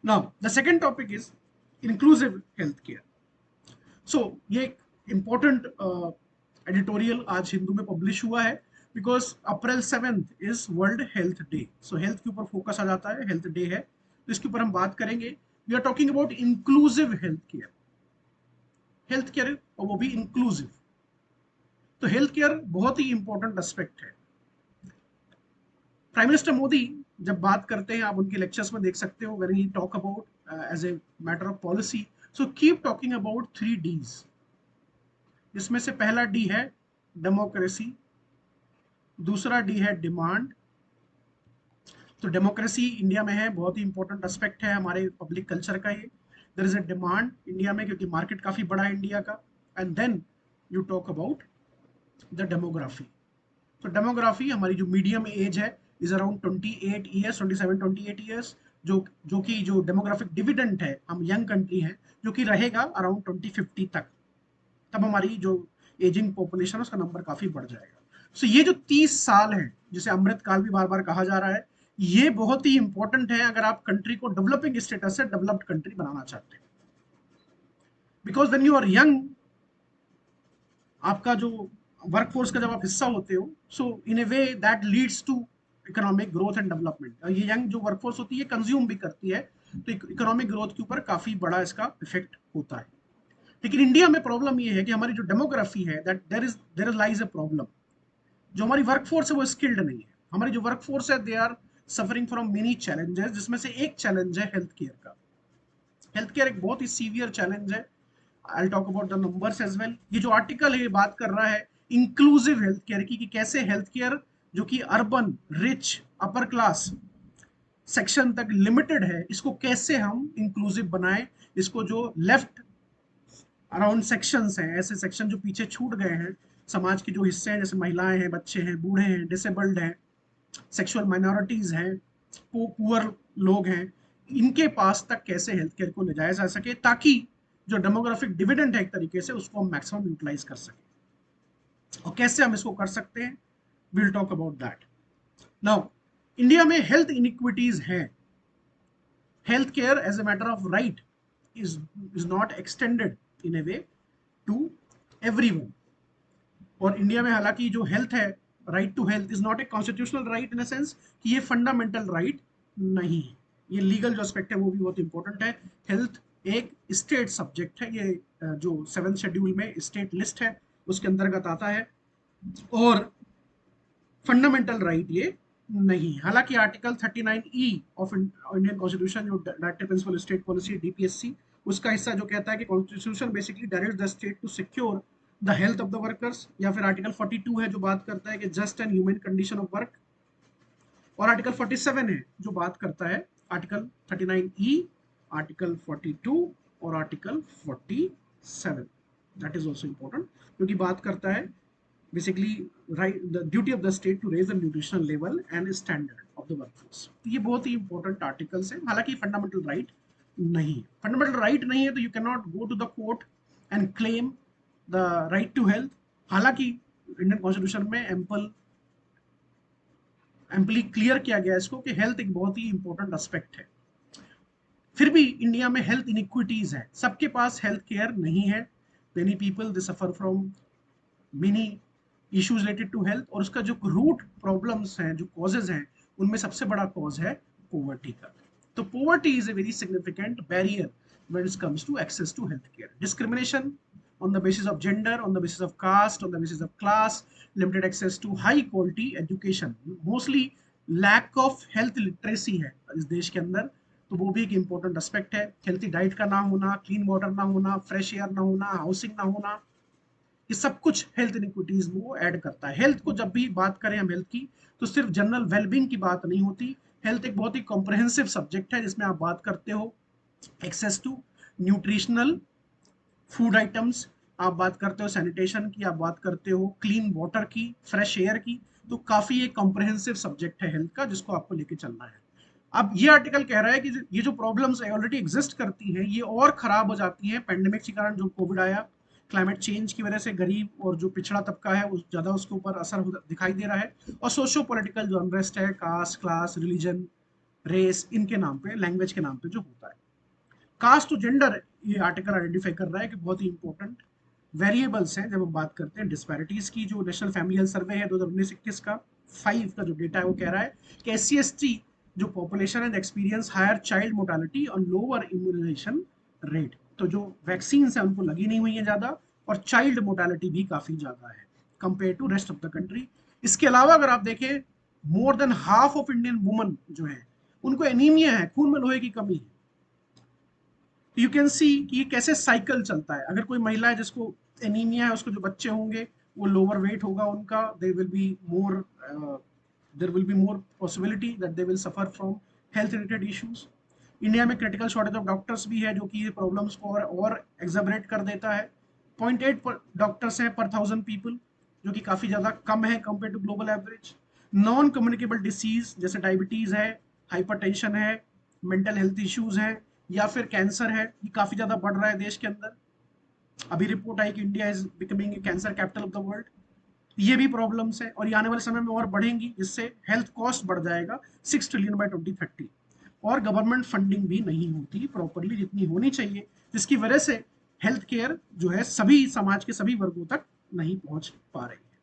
Now the second topic is inclusive health care. So ये एक इम्पोर्टेंट एडिटोरियल आज हिंदू में पब्लिश हुआ है because April 7 is world health day. So health के ऊपर फोकस आ जाता है, हेल्थ डे है तो इसके ऊपर हम बात करेंगे। We are talking about inclusive health care, health care और वो भी इंक्लूसिव। तो हेल्थ केयर बहुत ही इंपॉर्टेंट एस्पेक्ट है। प्राइम मिनिस्टर मोदी जब बात करते हैं, आप उनके लेक्चर्स में देख सकते हो, when he talk about as a matter of policy, so keep talking about 3 Ds। इसमें से पहला डी है डेमोक्रेसी, दूसरा डी है डिमांड। तो डेमोक्रेसी इंडिया में है, बहुत ही इंपॉर्टेंट एस्पेक्ट है हमारे पब्लिक कल्चर का ये। There is a demand India में क्योंकि मार्केट काफी बड़ा है इंडिया का। And then you talk about the demography. तो डेमोग्राफी, हमारी जो मीडियम एज है इज अराउंड 28 ईयर्स, 27-28 ईयर्स, जो कि जो डेमोग्राफिक डिविडेंड है, हम यंग कंट्री हैं, जो कि रहेगा अराउंड 2050 तक। तब हमारी जो एजिंग पॉपुलेशन है उसका नंबर काफी बढ़ जाएगा। सो ये जो 30 साल है, जिसे अमृत काल भी बार बार कहा जा रहा है, ये बहुत ही इंपॉर्टेंट है अगर आप कंट्री को डेवलपिंग स्टेटस से डेवलप्ड कंट्री बनाना चाहते हैं। Because when you are young, आपका जो वर्कफोर्स का जब आप हिस्सा होते हो, so in a way that leads to economic growth and development. ये यंग जो वर्कफोर्स होती है कंज्यूम भी करती है, तो इकोनॉमिक ग्रोथ के ऊपर काफी बड़ा इसका इफेक्ट होता है। लेकिन इंडिया में प्रॉब्लम ये है कि हमारी जो डेमोग्राफी है, that there lies a problem. जो हमारी वर्कफोर्स है वो स्किल्ड नहीं है। हमारी जो वर्कफोर्स है they are suffering from many challenges, जिसमें से एक चैलेंज है हेल्थ केयर का। हेल्थ केयर एक बहुत ही सीवियर चैलेंज है। I talk about the numbers as well. ये जो आर्टिकल है ये बात कर रहा है इंक्लूसिव हेल्थ केयर की, कि कैसे हेल्थ केयर जो कि urban, rich, upper class section तक लिमिटेड है, इसको कैसे हम इंक्लूसिव बनाएं। इसको जो लेफ्ट अराउंड सेक्शंस हैं, ऐसे सेक्शन जो पीछे छूट गए हैं, समाज के जो हिस्से हैं, जैसे महिलाएं हैं, बच्चे हैं, बूढ़े हैं, डिसेबल्ड हैं, सेक्सुअल माइनॉरिटीज हैं, पुअर लोग हैं, इनके पास तक कैसे हेल्थ केयर को ले जाया जा सके, ताकि जो डेमोग्राफिक डिविडेंड है एक तरीके से, उसको हम मैक्सिमम यूटिलाइज कर सके। और कैसे हम इसको कर सकते हैं, will talk about that. Now India में हेल्थ इनइक्विटीज हैं। Health care as a matter of right is not extended in a way to everyone। और इंडिया में हालांकि जो हेल्थ है, right to health is not a constitutional right in sense कि ये fundamental right नहीं है। ये लीगल जो एस्पेक्ट है वो भी बहुत इंपॉर्टेंट है। हेल्थ एक स्टेट सब्जेक्ट है, ये जो 7th शेड्यूल में स्टेट लिस्ट है उसके अंतर्गत आता है, और फंडामेंटल राइट ये नहीं। हालांकि article 39E of Indian constitution, जो directive principle state policy DPSC, उसका हिस्सा जो कहता है कि constitution basically direct the state to secure the health of the workers. या फिर आर्टिकल 42 है जो बात करता है कि just and human condition of work. और आर्टिकल 47 है जो बात करता है, आर्टिकल 39E, आर्टिकल 42 और article 47, that is also important, क्योंकि बात करता है basically right the duty of the state to raise the nutritional level and standard of the workforce। तो ये बहुत ही इंपॉर्टेंट आर्टिकल्स हैं। हालांकि फंडामेंटल राइट नहीं, फंडामेंटल राइट नहीं है तो you can not go to the court and claim the right to health. हालांकि इंडियन कॉन्स्टिट्यूशन में एम्पली क्लियर किया गया इसको कि हेल्थ एक बहुत ही इंपॉर्टेंट एस्पेक्ट है। फिर भी इंडिया में हेल्थ इनइक्विटीज है, सबके पास हेल्थ केयर नहीं है। Many people they suffer from many issues related to health, और उसका जो रूट प्रॉब्लम्स हैं, जो कॉजेज हैं, उनमें सबसे बड़ा कॉज है पोवर्टी का। तो poverty is a very significant barrier when it comes to access to healthcare। Discrimination on the basis of gender, on the basis of caste, on the basis of class, limited access to high quality education, mostly lack of health literacy है इस देश के अंदर, तो वो भी एक important aspect है। हेल्थी डाइट का ना होना, क्लीन वाटर ना होना, फ्रेश एयर ना होना, हाउसिंग ना होना, ये सब कुछ हेल्थ इनइक्विटीज में वो ऐड करता है। हेल्थ को जब भी बात करें हम हेल्थ की, तो सिर्फ जनरल वेलबींग की बात नहीं होती। हेल्थ एक बहुत ही कॉम्प्रहेंसिव सब्जेक्ट है, जिसमें आप बात करते हो access to nutritional food items, आप बात करते हो सैनिटेशन की, आप बात करते हो क्लीन वाटर की, फ्रेश एयर की। तो काफी एक कॉम्प्रहेंसिव सब्जेक्ट है हेल्थ का, जिसको आपको लेके चलना है। अब ये आर्टिकल कह रहा है कि ये जो प्रॉब्लम्स ऑलरेडी एग्जिस्ट करती हैं ये और खराब हो जाती हैं पैंडेमिक के कारण, जो कोविड आया, क्लाइमेट चेंज की वजह से गरीब और जो पिछड़ा तबका है उस ज़्यादा उसके ऊपर असर दिखाई दे रहा है, और सोशो पॉलिटिकल जो अनरेस्ट है, कास्ट, क्लास, रिलीजन, रेस, इनके नाम पे, लैंग्वेज के नाम पे जो होता है। कास्ट और जेंडर ये आर्टिकल आइडेंटिफाई कर रहा है कि बहुत ही इंपॉर्टेंट वेरिएबल्स हैं जब हम बात करते हैं डिस्पैरिटीज की। जो नेशनल फैमिली हेल्थ सर्वे है 2019-21 का 5 का जो डेटा है वो कह रहा है कि SC/ST जो पॉपुलेशन है एक्सपीरियंस हायर चाइल्ड मोर्टालिटी और लोअर इम्यूनाइजेशन रेट। तो जो वैक्सीन है उनको लगी नहीं हुई है ज़्यादा, और चाइल्ड मोर्टालिटी भी काफ़ी ज़्यादा है compare to rest of the country. इसके अलावा अगर आप देखें, more than half of Indian women जो है उनको एनीमिया है, खून में लोहे की कमी है। यू कैन सी कि ये कैसे साइकिल चलता है। अगर कोई महिला है जिसको एनीमिया है, उसको जो बच्चे होंगे वो लोअर वेट होगा उनका, they will be more, there will be more possibility that they will suffer from health related issues. India में क्रिटिकल शॉर्टेज ऑफ डॉक्टर्स भी है जो कि ये प्रॉब्लम्स को और एग्जैबरेट कर देता है। 0.8 डॉक्टर्स हैं पर 1000 पीपल, जो कि काफ़ी ज़्यादा कम है compare to global average. Non communicable disease जैसे डायबिटीज़ है, हाइपरटेंशन है, मेंटल हेल्थ इश्यूज हैं, या फिर कैंसर है, ये काफ़ी ज़्यादा बढ़ रहा है देश के अंदर। अभी रिपोर्ट आई कि India is becoming cancer capital of the world. ये भी प्रॉब्लम्स है और ये आने वाले समय में और बढ़ेंगी, जिससे हेल्थ कॉस्ट बढ़ जाएगा 6 ट्रिलियन बाय 2030। और गवर्नमेंट फंडिंग भी नहीं होती प्रॉपरली जितनी होनी चाहिए, जिसकी वजह से हेल्थ केयर जो है सभी समाज के सभी वर्गों तक नहीं पहुंच पा रही है।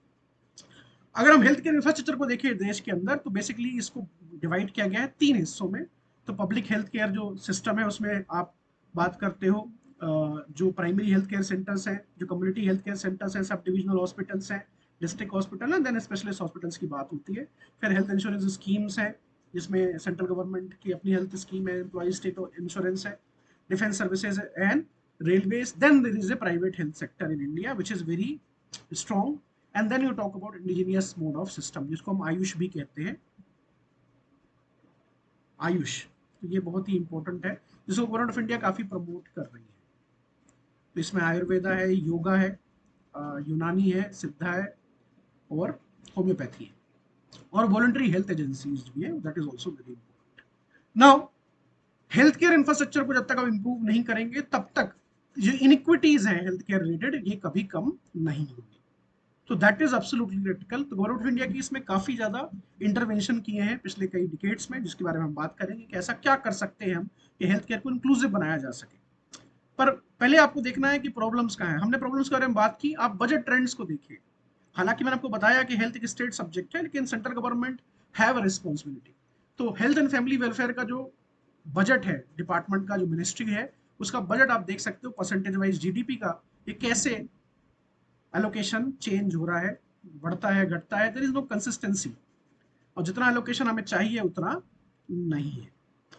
अगर हम हेल्थ केयर इंफ्रास्ट्रक्चर को देखें देश के अंदर, तो बेसिकली इसको डिवाइड किया गया है 3 हिस्सों में। तो पब्लिक हेल्थ केयर जो सिस्टम है उसमें आप बात करते हो जो प्राइमरी हेल्थ केयर सेंटर्स हैं, जो कम्युनिटी हेल्थ केयर सेंटर्स हैं, सब डिविजनल हॉस्पिटल्स हैं, डिस्ट्रिक्ट हॉस्पिटल है, देन स्पेशलिस्ट हॉस्पिटल्स की बात होती है। फिर हेल्थ इंश्योरेंस स्कीम्स हैं जिसमें सेंट्रल गवर्नमेंट की अपनी हेल्थ स्कीम है, एम्प्लॉय स्टेट इंश्योरेंस है, defence services and railways. Then there is a private health sector in India which is very strong. And then you talk about indigenous mode of system जिसको हम आयुष भी कहते हैं। आयुष तो ये बहुत ही इंपॉर्टेंट है जिसको गवर्नमेंट ऑफ इंडिया काफी प्रमोट कर रही है। तो इसमें आयुर्वेदा है, योगा है, यूनानी है, सिद्धा है, और होम्योपैथी है, और वॉलंटरी हेल्थ एजेंसीज भी है, that is also very important. Now health care infrastructure को जब तक आप इंप्रूव नहीं करेंगे तब तक जो इनइक्विटीज हैं हेल्थ केयर रिलेटेड ये कभी कम नहीं होंगी। तो दैट इज एब्सोल्युटली क्रिटिकल। तो गवर्नमेंट ऑफ इंडिया की इसमें काफी ज्यादा इंटरवेंशन किए हैं पिछले कई डिकेड्स में, जिसके बारे में हम बात करेंगे कि ऐसा क्या कर सकते हैं हम कि हेल्थ केयर को इंक्लूसिव बनाया जा सके। पर पहले आपको देखना है कि प्रॉब्लम्स कहाँ हैं। हमने प्रॉब्लम्स के बारे में बात की, आप बजट ट्रेंड्स को देखिए। हालांकि मैंने आपको बताया कि हेल्थ एक स्टेट सब्जेक्ट है, लेकिन central government have a responsibility. तो हेल्थ एंड फैमिली वेलफेयर का जो बजट है डिपार्टमेंट का, जो मिनिस्ट्री है उसका बजट आप देख सकते हो परसेंटेज वाइज जीडीपी का, ये कैसे एलोकेशन चेंज हो रहा है, बढ़ता है, घटता है, देयर इज नो कंसिस्टेंसी। और जितना एलोकेशन हमें चाहिए उतना नहीं है।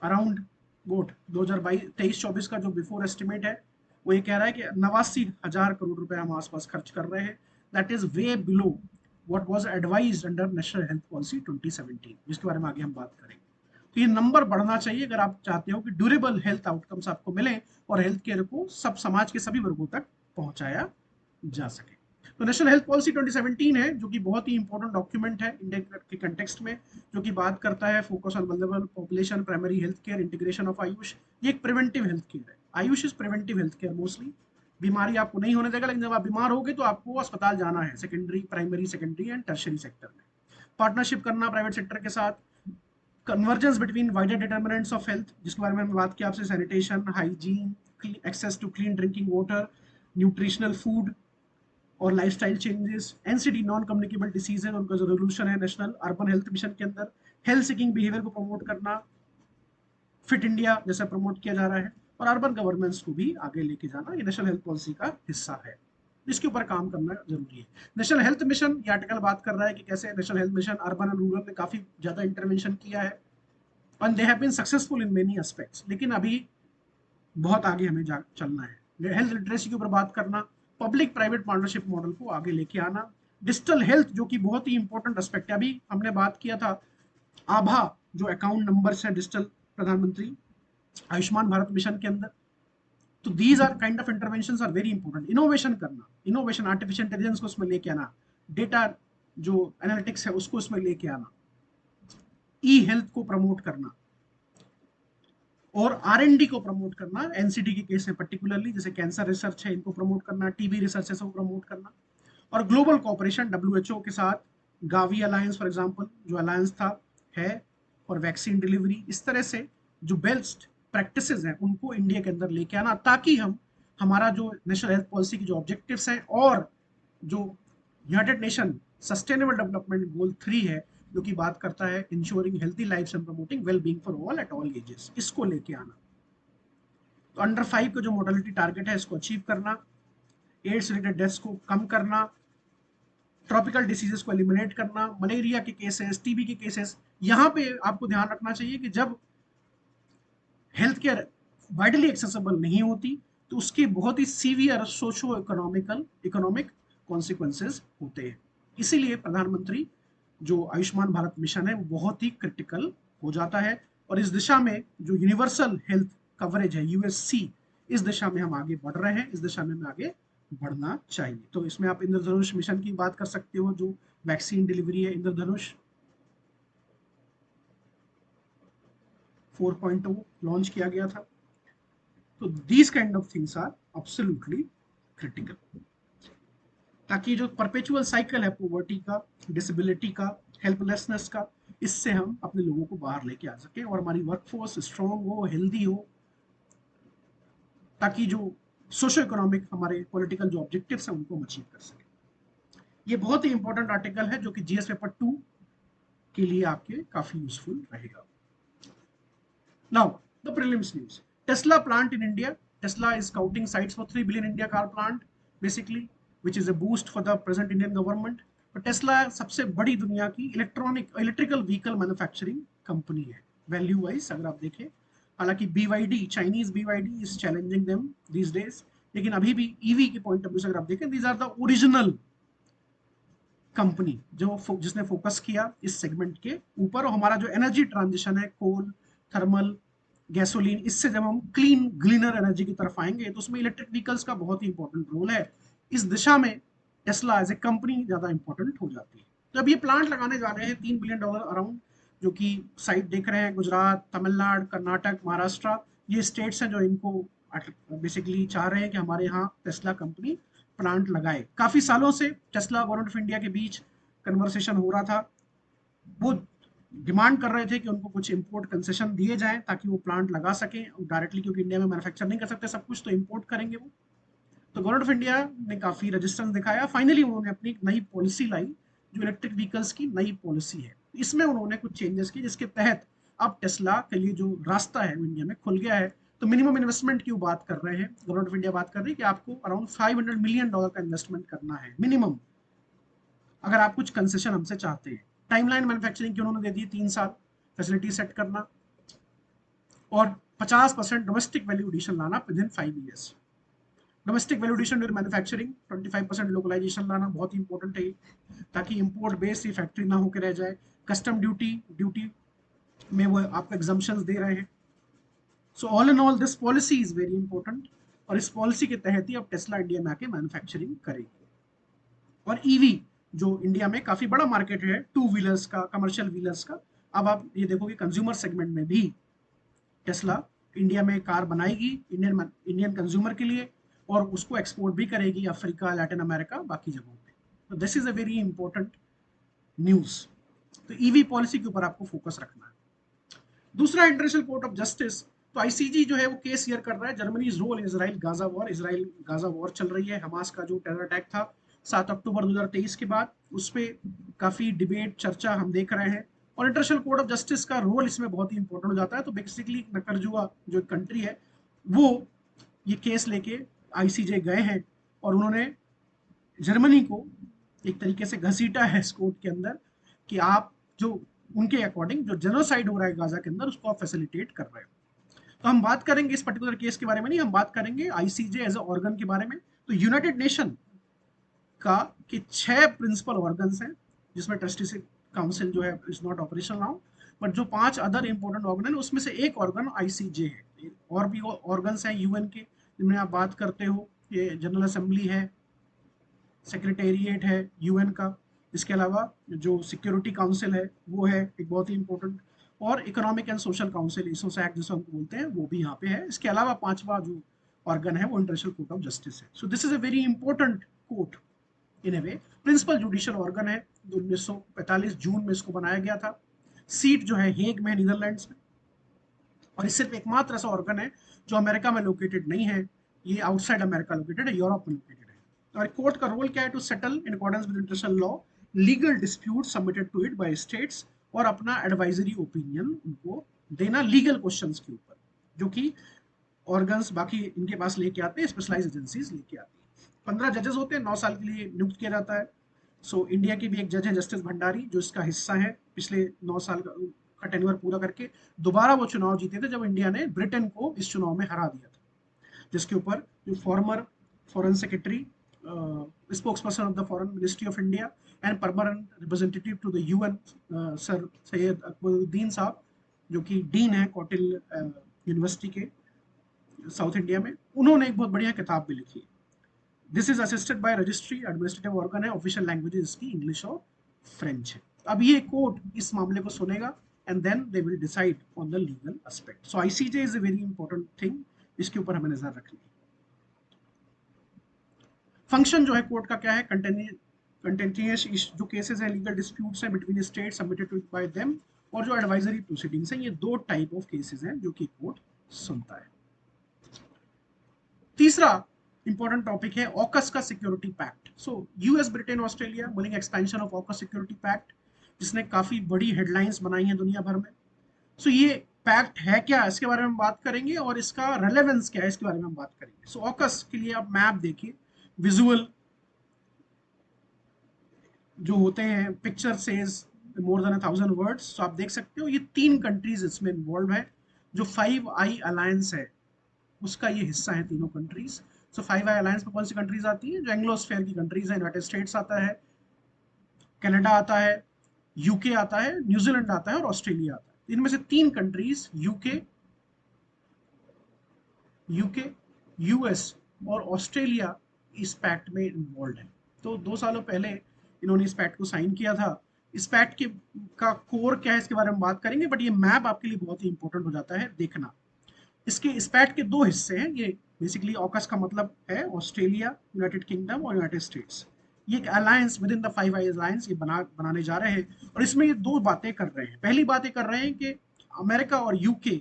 अराउंड वोट 2022-23-24 का जो बिफोर एस्टिमेट है वो ये कह रहा है कि 89,000 करोड़ रुपए हम आसपास खर्च कर रहे हैं। That is way below what was advised under national health policy 2017, जिसके बारे में आगे हम बात करेंगे। तो ये नंबर बढ़ना चाहिए अगर आप चाहते हो कि ड्यूरेबल हेल्थ आउटकम्स आपको मिले और हेल्थ केयर को सब समाज के सभी वर्गों तक पहुंचाया जा सके। तो नेशनल हेल्थ पॉलिसी 2017 है जो कि बहुत ही इंपॉर्टेंट डॉक्यूमेंट है इंडिया के कंटेक्स्ट में, जो कि बात करता है focus on vulnerable population, primary health care, integration of Ayush. ये एक प्रिवेंटिव हेल्थ केयर है। Ayush is preventive health care, mostly बीमारी आपको नहीं होने देगा, लेकिन जब आप बीमार होगे तो आपको अस्पताल जाना है, secondary, primary, secondary and tertiary sector में। पार्टनरशिप करना प्राइवेट सेक्टर के साथ, convergence between wider determinants of health, जिसके बारे में हमने बात किया आपसे, sanitation, hygiene, access to clean drinking water, nutritional food और lifestyle changes, NCD non communicable disease है उनका जो रेवोल्यूशन है नेशनल अर्बन हेल्थ मिशन के अंदर, हेल्थ सीकिंग बिहेवियर को प्रमोट करना, फिट इंडिया जैसा प्रमोट किया जा रहा है, और अर्बन गवर्नेंस को भी आगे लेके जाना, ये नेशनल हेल्थ पॉलिसी का हिस्सा है। इसके ऊपर काम करना जरूरी है। नेशनल हेल्थ मिशन, ये आर्टिकल बात कर रहा है कि कैसे national health mission urban and rural में काफी ज्यादा इंटरवेंशन किया है, and they have been successful in many aspects, लेकिन अभी बहुत आगे हमें चलना है। हेल्थ लिटरेसी के ऊपर बात करना, पब्लिक प्राइवेट पार्टनरशिप मॉडल को आगे लेके आना, डिजिटल हेल्थ जो कि बहुत ही इंपॉर्टेंट एस्पेक्ट है। अभी हमने बात किया था आभा जो अकाउंट नंबर्स है डिजिटल, प्रधानमंत्री आयुष्मान भारत मिशन के अंदर। तो these are kind of interventions are very important. Innovation करना, इनोवेशन, आर्टिफिशियल इंटेलिजेंस को उसमें लेके आना, डेटा जो एनालिटिक्स है उसको इसमें लेके आना, ई हेल्थ को प्रमोट करना और आर-एन-डी को प्रमोट करना। एनसीडी के केस में पर्टिकुलरली जैसे कैंसर रिसर्च है इनको प्रमोट करना, टीबी रिसर्च है सबको प्रमोट करना, और ग्लोबल कोऑपरेशन डब्ल्यूएचओ के साथ, गावी अलायंस फॉर एग्जांपल जो अलायंस था है, और वैक्सीन डिलीवरी, इस तरह से जो बेस्ट प्रैक्टिसेस हैं उनको इंडिया के अंदर लेके आना, ताकि हम हमारा जो नेशनल हेल्थ पॉलिसी की जो ऑब्जेक्टिव्स हैं और जो United Nation sustainable development goal 3 है जो कि बात करता है ensuring healthy lifes and promoting well being for all at all ages, इसको लेके आना। तो अंडर 5 का जो मोर्टेलिटी टारगेट है इसको अचीव करना, एड्स रिलेटेड डेथ्स को कम करना, ट्रॉपिकल डिसीजेस को एलिमिनेट करना, मलेरिया के केसेस, टीबी के केसेस। यहाँ पे आपको ध्यान रखना चाहिए कि जब हेल्थ केयर वाइडली एक्सेसिबल नहीं होती तो उसके बहुत ही सीवियर सोशो इकोनॉमिक कॉन्सिक्वेंसेस होते हैं। इसीलिए प्रधानमंत्री जो आयुष्मान भारत मिशन है वो बहुत ही क्रिटिकल हो जाता है, और इस दिशा में जो यूनिवर्सल हेल्थ कवरेज है यूएससी, इस दिशा में हम आगे बढ़ रहे हैं, इस दिशा में हमें आगे बढ़ना चाहिए। तो इसमें आप इंद्रधनुष मिशन की बात कर सकते हो, जो वैक्सीन डिलीवरी है इंद्रधनुष 4.0 लॉन्च किया गया था। तो these kind of things are absolutely critical, ताकि जो परपेचुअल साइकिल है पॉवर्टी का, डिसेबिलिटी का, हेल्पलेसनेस का, इससे हम अपने लोगों को बाहर लेके आ सके और हमारी वर्कफोर्स स्ट्रांग हो, हेल्दी हो, ताकि जो सोशो इकोनॉमिक हमारे पॉलिटिकल जो ऑब्जेक्टिव्स हैं उनको हम अचीव कर सके। ये बहुत ही इंपॉर्टेंट आर्टिकल है जो कि जीएस पेपर 2 के लिए आपके काफी यूजफुल रहेगा। Now the prelims news, Tesla plant in India. Tesla is scouting sites for 3 billion India car plant basically, which is a boost for the present Indian government. तो Tesla सबसे बड़ी दुनिया की इलेक्ट्रिकल व्हीकल मैन्युफैक्चरिंग कंपनी है value wise अगर आप देखें। हालांकि BYD, Chinese BYD is challenging them these days, लेकिन अभी भी ईवी के पॉइंट ऑफ व्यू से अगर आप देखें these are the original company जिसने फोकस किया इस सेगमेंट के ऊपर। और हमारा जो एनर्जी ट्रांजिशन है, कोल, थर्मल, गैसोलीन, इससे जब हम क्लीन ग्लीनर एनर्जी की तरफ आएंगे तो उसमें इलेक्ट्रिक व्हीकल्स का बहुत ही इंपॉर्टेंट रोल है। इस दिशा में टेस्ला एज ए कंपनी ज्यादा इंपॉर्टेंट हो जाती है। तो अब ये प्लांट लगाने जा रहे हैं $3 बिलियन अराउंड, जो कि साइट देख रहे हैं गुजरात, तमिलनाडु, कर्नाटक, महाराष्ट्र, ये स्टेट्स हैं जो इनको बेसिकली चाह रहे हैं कि हमारे यहाँ टेस्ला कंपनी प्लांट लगाए। काफी सालों से टेस्ला गवर्नमेंट ऑफ इंडिया के बीच कन्वर्सेशन हो रहा था, वो डिमांड कर रहे थे कि उनको कुछ इंपोर्ट कंसेशन दिए जाएं ताकि वो प्लांट लगा सकें डायरेक्टली, क्योंकि इंडिया में मैन्युफैक्चर नहीं कर सकते सब कुछ, तो इंपोर्ट करेंगे वो। तो गवर्नमेंट ऑफ इंडिया ने काफी रेजिस्टेंस दिखाया, फाइनली उन्होंने अपनी एक नई पॉलिसी लाई जो इलेक्ट्रिक व्हीकल्स की नई पॉलिसी है। इसमें उन्होंने कुछ चेंजेस किए जिसके तहत अब टेस्ला के लिए जो रास्ता है वो इंडिया में खुल गया है। तो मिनिमम इन्वेस्टमेंट की बात कर रहे हैं, गवर्नमेंट ऑफ इंडिया बात कर रही है कि आपको अराउंड $500 मिलियन का इन्वेस्टमेंट करना है मिनिमम, अगर आप कुछ कंसेशन हमसे चाहते हैं। टाइमलाइन मैन्युफैक्चरिंग की उन्होंने दे दी 3 साल फैसिलिटी सेट करना, और 50% डोमेस्टिक वैल्यू एडिशन लाना within 5 years. Domestic value addition during manufacturing, 25% localisation लाना बहुत ही इंपॉर्टेंट है, ताकि इंपोर्ट बेस्ड ही फैक्ट्री ना होकर रह जाए। कस्टम ड्यूटी में वो आपको एग्जम्पशंस दे रहे हैं। So all in all this policy is very important, और इस पॉलिसी के तहत ही अब टेस्ला इंडिया में आके मैन्युफैक्चरिंग करेगी। और ईवी जो इंडिया में काफी बड़ा मार्केट है टू व्हीलर्स का, कमर्शियल व्हीलर्स का, अब आप ये देखोगे कंज्यूमर सेगमेंट में भी टेस्ला इंडिया में कार बनाएगी इंडियन कंज्यूमर के लिए, और उसको एक्सपोर्ट भी करेगी अफ्रीका, लैटिन अमेरिका, बाकी जगहों पे। तो this is a very important news. तो ईवी पॉलिसी के ऊपर आपको फोकस रखना है। दूसरा, इंटरनेशनल कोर्ट ऑफ जस्टिस, तो आईसीजी जो है वो केस हियर कर रहा है Germany role in Israel Gaza war. Israel Gaza war चल रही है, हमास का जो टेरर अटैक था 7 अक्टूबर 2023 के बाद, उस पर काफी डिबेट चर्चा हम देख रहे हैं, और इंटरनेशनल कोर्ट ऑफ जस्टिस का रोल इसमें बहुत ही इंपॉर्टेंट हो जाता है। तो बेसिकली नकरजुआ जो कंट्री है वो ये केस लेके आईसीजे गए हैं, और उन्होंने जर्मनी को एक तरीके से घसीटा है इस कोर्ट के अंदर कि आप जो उनके अकॉर्डिंग जो जेनोसाइड हो रहा है गाजा के अंदर उसको आप फैसिलिटेट कर रहे हो। तो हम बात करेंगे इस पर्टिकुलर केस के बारे में नहीं, हम बात करेंगे आईसीजे एज ए ऑर्गन के बारे में। तो यूनाइटेड नेशन का के 6 प्रिंसिपल ऑर्गन्स हैं, जिसमें ट्रस्टी काउंसिल जो है is not operational now, but जो 5 अदर इंपॉर्टेंट ऑर्गन है उसमें से एक ऑर्गन आईसीजे है। और भी ऑर्गन्स हैं यूएन के जिनमें आप बात करते हो, ये जनरल असेंबली है, सेक्रेटेरिएट है यूएन का, इसके अलावा जो सिक्योरिटी काउंसिल है वो है एक बहुत ही इंपॉर्टेंट, और इकोनॉमिक एंड सोशल काउंसिल इसोसैक जिसको हम बोलते हैं वो भी यहाँ पे है। इसके अलावा पांचवा जो ऑर्गन है वो इंटरनेशनल कोर्ट ऑफ जस्टिस है। So this is a very important court in a way. Principal judicial organ है, 1945 जून में इसको बनाया गया था। सीट जो है हेग में, नीदरलैंड्स में, और ये सिर्फ एकमात्र ऐसा ऑर्गन है जो अमेरिका में लोकेटेड नहीं है, ये आउटसाइड अमेरिका लोकेटेड है, यूरोप में लोकेटेड है। और कोर्ट का रोल क्या है? To settle in accordance with international law legal dispute submitted to it by states, और अपना एडवाइजरी ओपिनियन उनको देना लीगल क्वेश्चंस के ऊपर, जो कि ऑर्गन्स बाकी इनके पास लेके आते हैं, स्पेशलाइज एजेंसीज लेके आती हैं। 15 जजेस होते हैं, 9 साल के लिए नियुक्त किया जाता है। सो इंडिया की भी एक जज है जस्टिस भंडारी, जो इसका हिस्सा है पिछले 9 साल का टेन्योर पूरा करके दोबारा वो चुनाव जीते थे जब इंडिया ने ब्रिटेन को इस चुनाव में हरा दिया था, जिसके ऊपर जो former foreign secretary, spokes person of the foreign ministry of India and permanent representative to the UN, sir Syed Akbaruddin sahab, जो कि डीन है कौटिल यूनिवर्सिटी के साउथ इंडिया में, उन्होंने एक बहुत बढ़िया किताब भी लिखी है। This is assisted by registry, administrative organ है, ऑफिशियल लैंग्वेजेस इसकी इंग्लिश और फ्रेंच है। अब ये कोर्ट इस मामले को सुनेगा and then they will decide on the legal aspect. So ICJ is a very important thing, इसके ऊपर हमें नजर रखनी है। फंक्शन जो है कोर्ट का क्या है? कंटेंटियस जो केसेस हैं, लीगल डिस्प्यूट्स हैं between state submitted to by them, और जो एडवाइजरी प्रोसीडिंग्स हैं, ये दो टाइप ऑफ केसेस हैं जो कि कोर्ट सुनता है। तीसरा इंपॉर्टेंट टॉपिक है ऑकस का security pact. So US, Britain, Australia bowling expansion of AUKUS security pact, जिसने काफी बड़ी हेडलाइंस बनाई हैं दुनिया भर में। सो ये पैक्ट है क्या, इसके बारे में हम बात करेंगे, और इसका रेलेवेंस क्या है इसके बारे में हम बात करेंगे। सो ऑकस के लिए आप मैप देखिए, विजुअल जो होते हैं, picture says more than 1000 words. तो आप देख सकते हो ये 3 कंट्रीज इसमें इन्वॉल्व है। जो 5 आई अलायंस है उसका ये हिस्सा है, तीनों कंट्रीज। सो 5 आई अलायंस में कौन सी कंट्रीज आती है? जो एंग्लोस्फेयर की कंट्रीज है, यूनाइटेड स्टेट्स आता है, कनाडा आता है, यूके आता है, न्यूजीलैंड आता है और ऑस्ट्रेलिया आता है। इनमें से 3 कंट्रीज यूके यूके यूएस और ऑस्ट्रेलिया इस पैक्ट में इन्वॉल्व है। तो 2 सालों पहले इन्होंने इस पैक्ट को साइन किया था। इस पैक्ट के का कोर क्या है इसके बारे में बात करेंगे, बट ये मैप आपके लिए बहुत ही इंपॉर्टेंट हो जाता है देखना। इसके इस पैक्ट के 2 हिस्से हैं। ये बेसिकली ऑकस का मतलब है ऑस्ट्रेलिया, यूनाइटेड किंगडम और यूनाइटेड स्टेट्स। ये एक alliance with in the 5 I alliance ये बनाने जा रहे हैं, और इसमें ये 2 बातें कर रहे हैं। पहली बात ये कर रहे हैं कि अमेरिका और यूके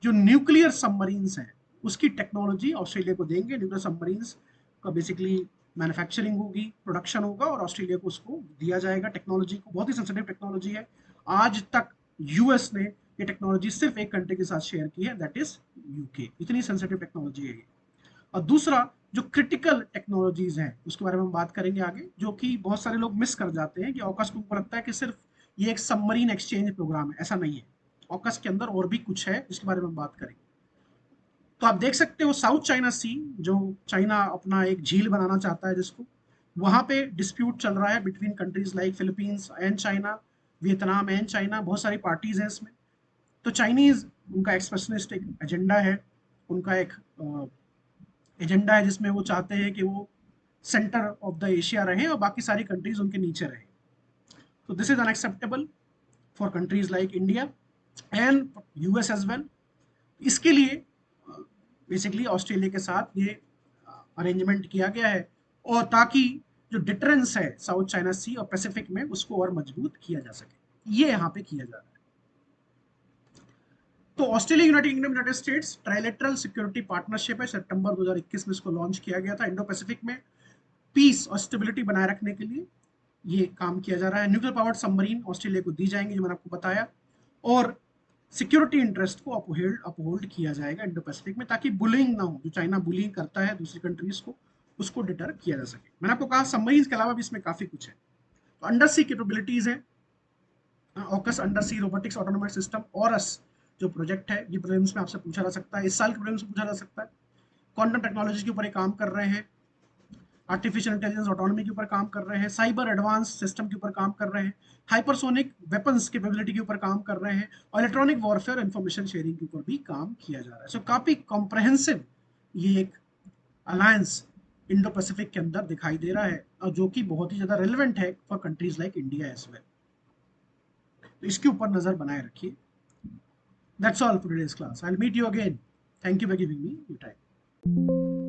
जो न्यूक्लियर सबमरीन्स हैं उसकी टेक्नोलॉजी ऑस्ट्रेलिया को देंगे। न्यूक्लियर सबमरीन्स का बेसिकली मैन्युफैक्चरिंग होगी, प्रोडक्शन होगा, और ऑस्ट्रेलिया को उसको दिया जाएगा टेक्नोलॉजी को। बहुत ही सेंसिटिव टेक्नोलॉजी है। आज तक यूएस ने ये टेक्नोलॉजी सिर्फ एक कंट्री के साथ शेयर की है, दैट इज यूके। इतनी सेंसिटिव टेक्नोलॉजी है ये। और दूसरा जो क्रिटिकल टेक्नोलॉजीज हैं उसके बारे में हम बात करेंगे आगे, जो कि बहुत सारे लोग मिस कर जाते हैं कि ऑकस को उनको लगता है कि सिर्फ ये एक सबमरीन एक्सचेंज प्रोग्राम है। ऐसा नहीं है, ऑकस के अंदर और भी कुछ है जिसके बारे में हम बात करेंगे। तो आप देख सकते हो साउथ चाइना सी, जो चाइना अपना एक झील बनाना चाहता है, जिसको वहां पे डिस्प्यूट चल रहा है between countries like Philippines and China, Vietnam and China, बहुत सारी पार्टीज हैं इसमें। तो चाइनीज उनका एक्सप्रेशनिस्ट एक एजेंडा है, उनका एक एजेंडा है जिसमें वो चाहते हैं कि वो सेंटर ऑफ द एशिया रहें और बाकी सारी कंट्रीज उनके नीचे रहें। तो this is unacceptable for countries like India and US as well. इसके लिए बेसिकली ऑस्ट्रेलिया के साथ ये अरेंजमेंट किया गया है, और ताकि जो डिटरेंस है साउथ चाइना सी और पैसिफिक में उसको और मजबूत किया जा सके, ये यहाँ पे किया जा रहा है। तो Australia, United kingdom, United states trilateral security partnership है। सितंबर 2021 में इसको लॉन्च किया गया था। इंडो पैसिफिक में पीस और स्टेबिलिटी बनाए रखने के लिए ये काम किया जा रहा है। न्यूक्लियर पावर्ड सबमरीन ऑस्ट्रेलिया को दी जाएंगे, जो मैंने आपको बताया, और सिक्योरिटी इंटरेस्ट को अपहोल्ड किया जाएगा इंडो पैसिफिक में, ताकि बुलिंग ना हो। जो चाइना बुलिंग करता है दूसरी कंट्रीज को, उसको डिटर किया जा सके। मैंने आपको कहा सबमरीन के अलावा भी इसमें काफी कुछ है। तो अंडर सी कैपेबिलिटीज है, ऑकस अंडर सी रोबोटिक्स ऑटोनोमस सिस्टम, ऑरस जो प्रोजेक्ट है, ये प्रीलिम्स में आपसे पूछा जा सकता है, इस साल के प्रीलिम्स में पूछा जा सकता है। क्वांटम टेक्नोलॉजी के ऊपर काम कर रहे हैं, आर्टिफिशियल इंटेलिजेंस ऑटोनॉमी के ऊपर काम कर रहे हैं, साइबर एडवांस सिस्टम के ऊपर काम कर रहे हैं, हाइपरसोनिक वेपन्स कैपेबिलिटी के ऊपर काम कर रहे हैं, और इलेक्ट्रॉनिक वॉरफेयर इंफॉर्मेशन शेयरिंग के ऊपर भी काम किया जा रहा है। सो काफी कॉम्प्रहेंसिव ये एक अलायंस इंडो पैसिफिक के अंदर दिखाई दे रहा है। जो कि बहुत ही ज़्यादा रेलिवेंट है for countries like India as well. तो इसके ऊपर नज़र बनाए रखिए। That's all for today's class. I will meet you again. Thank you for giving me your time.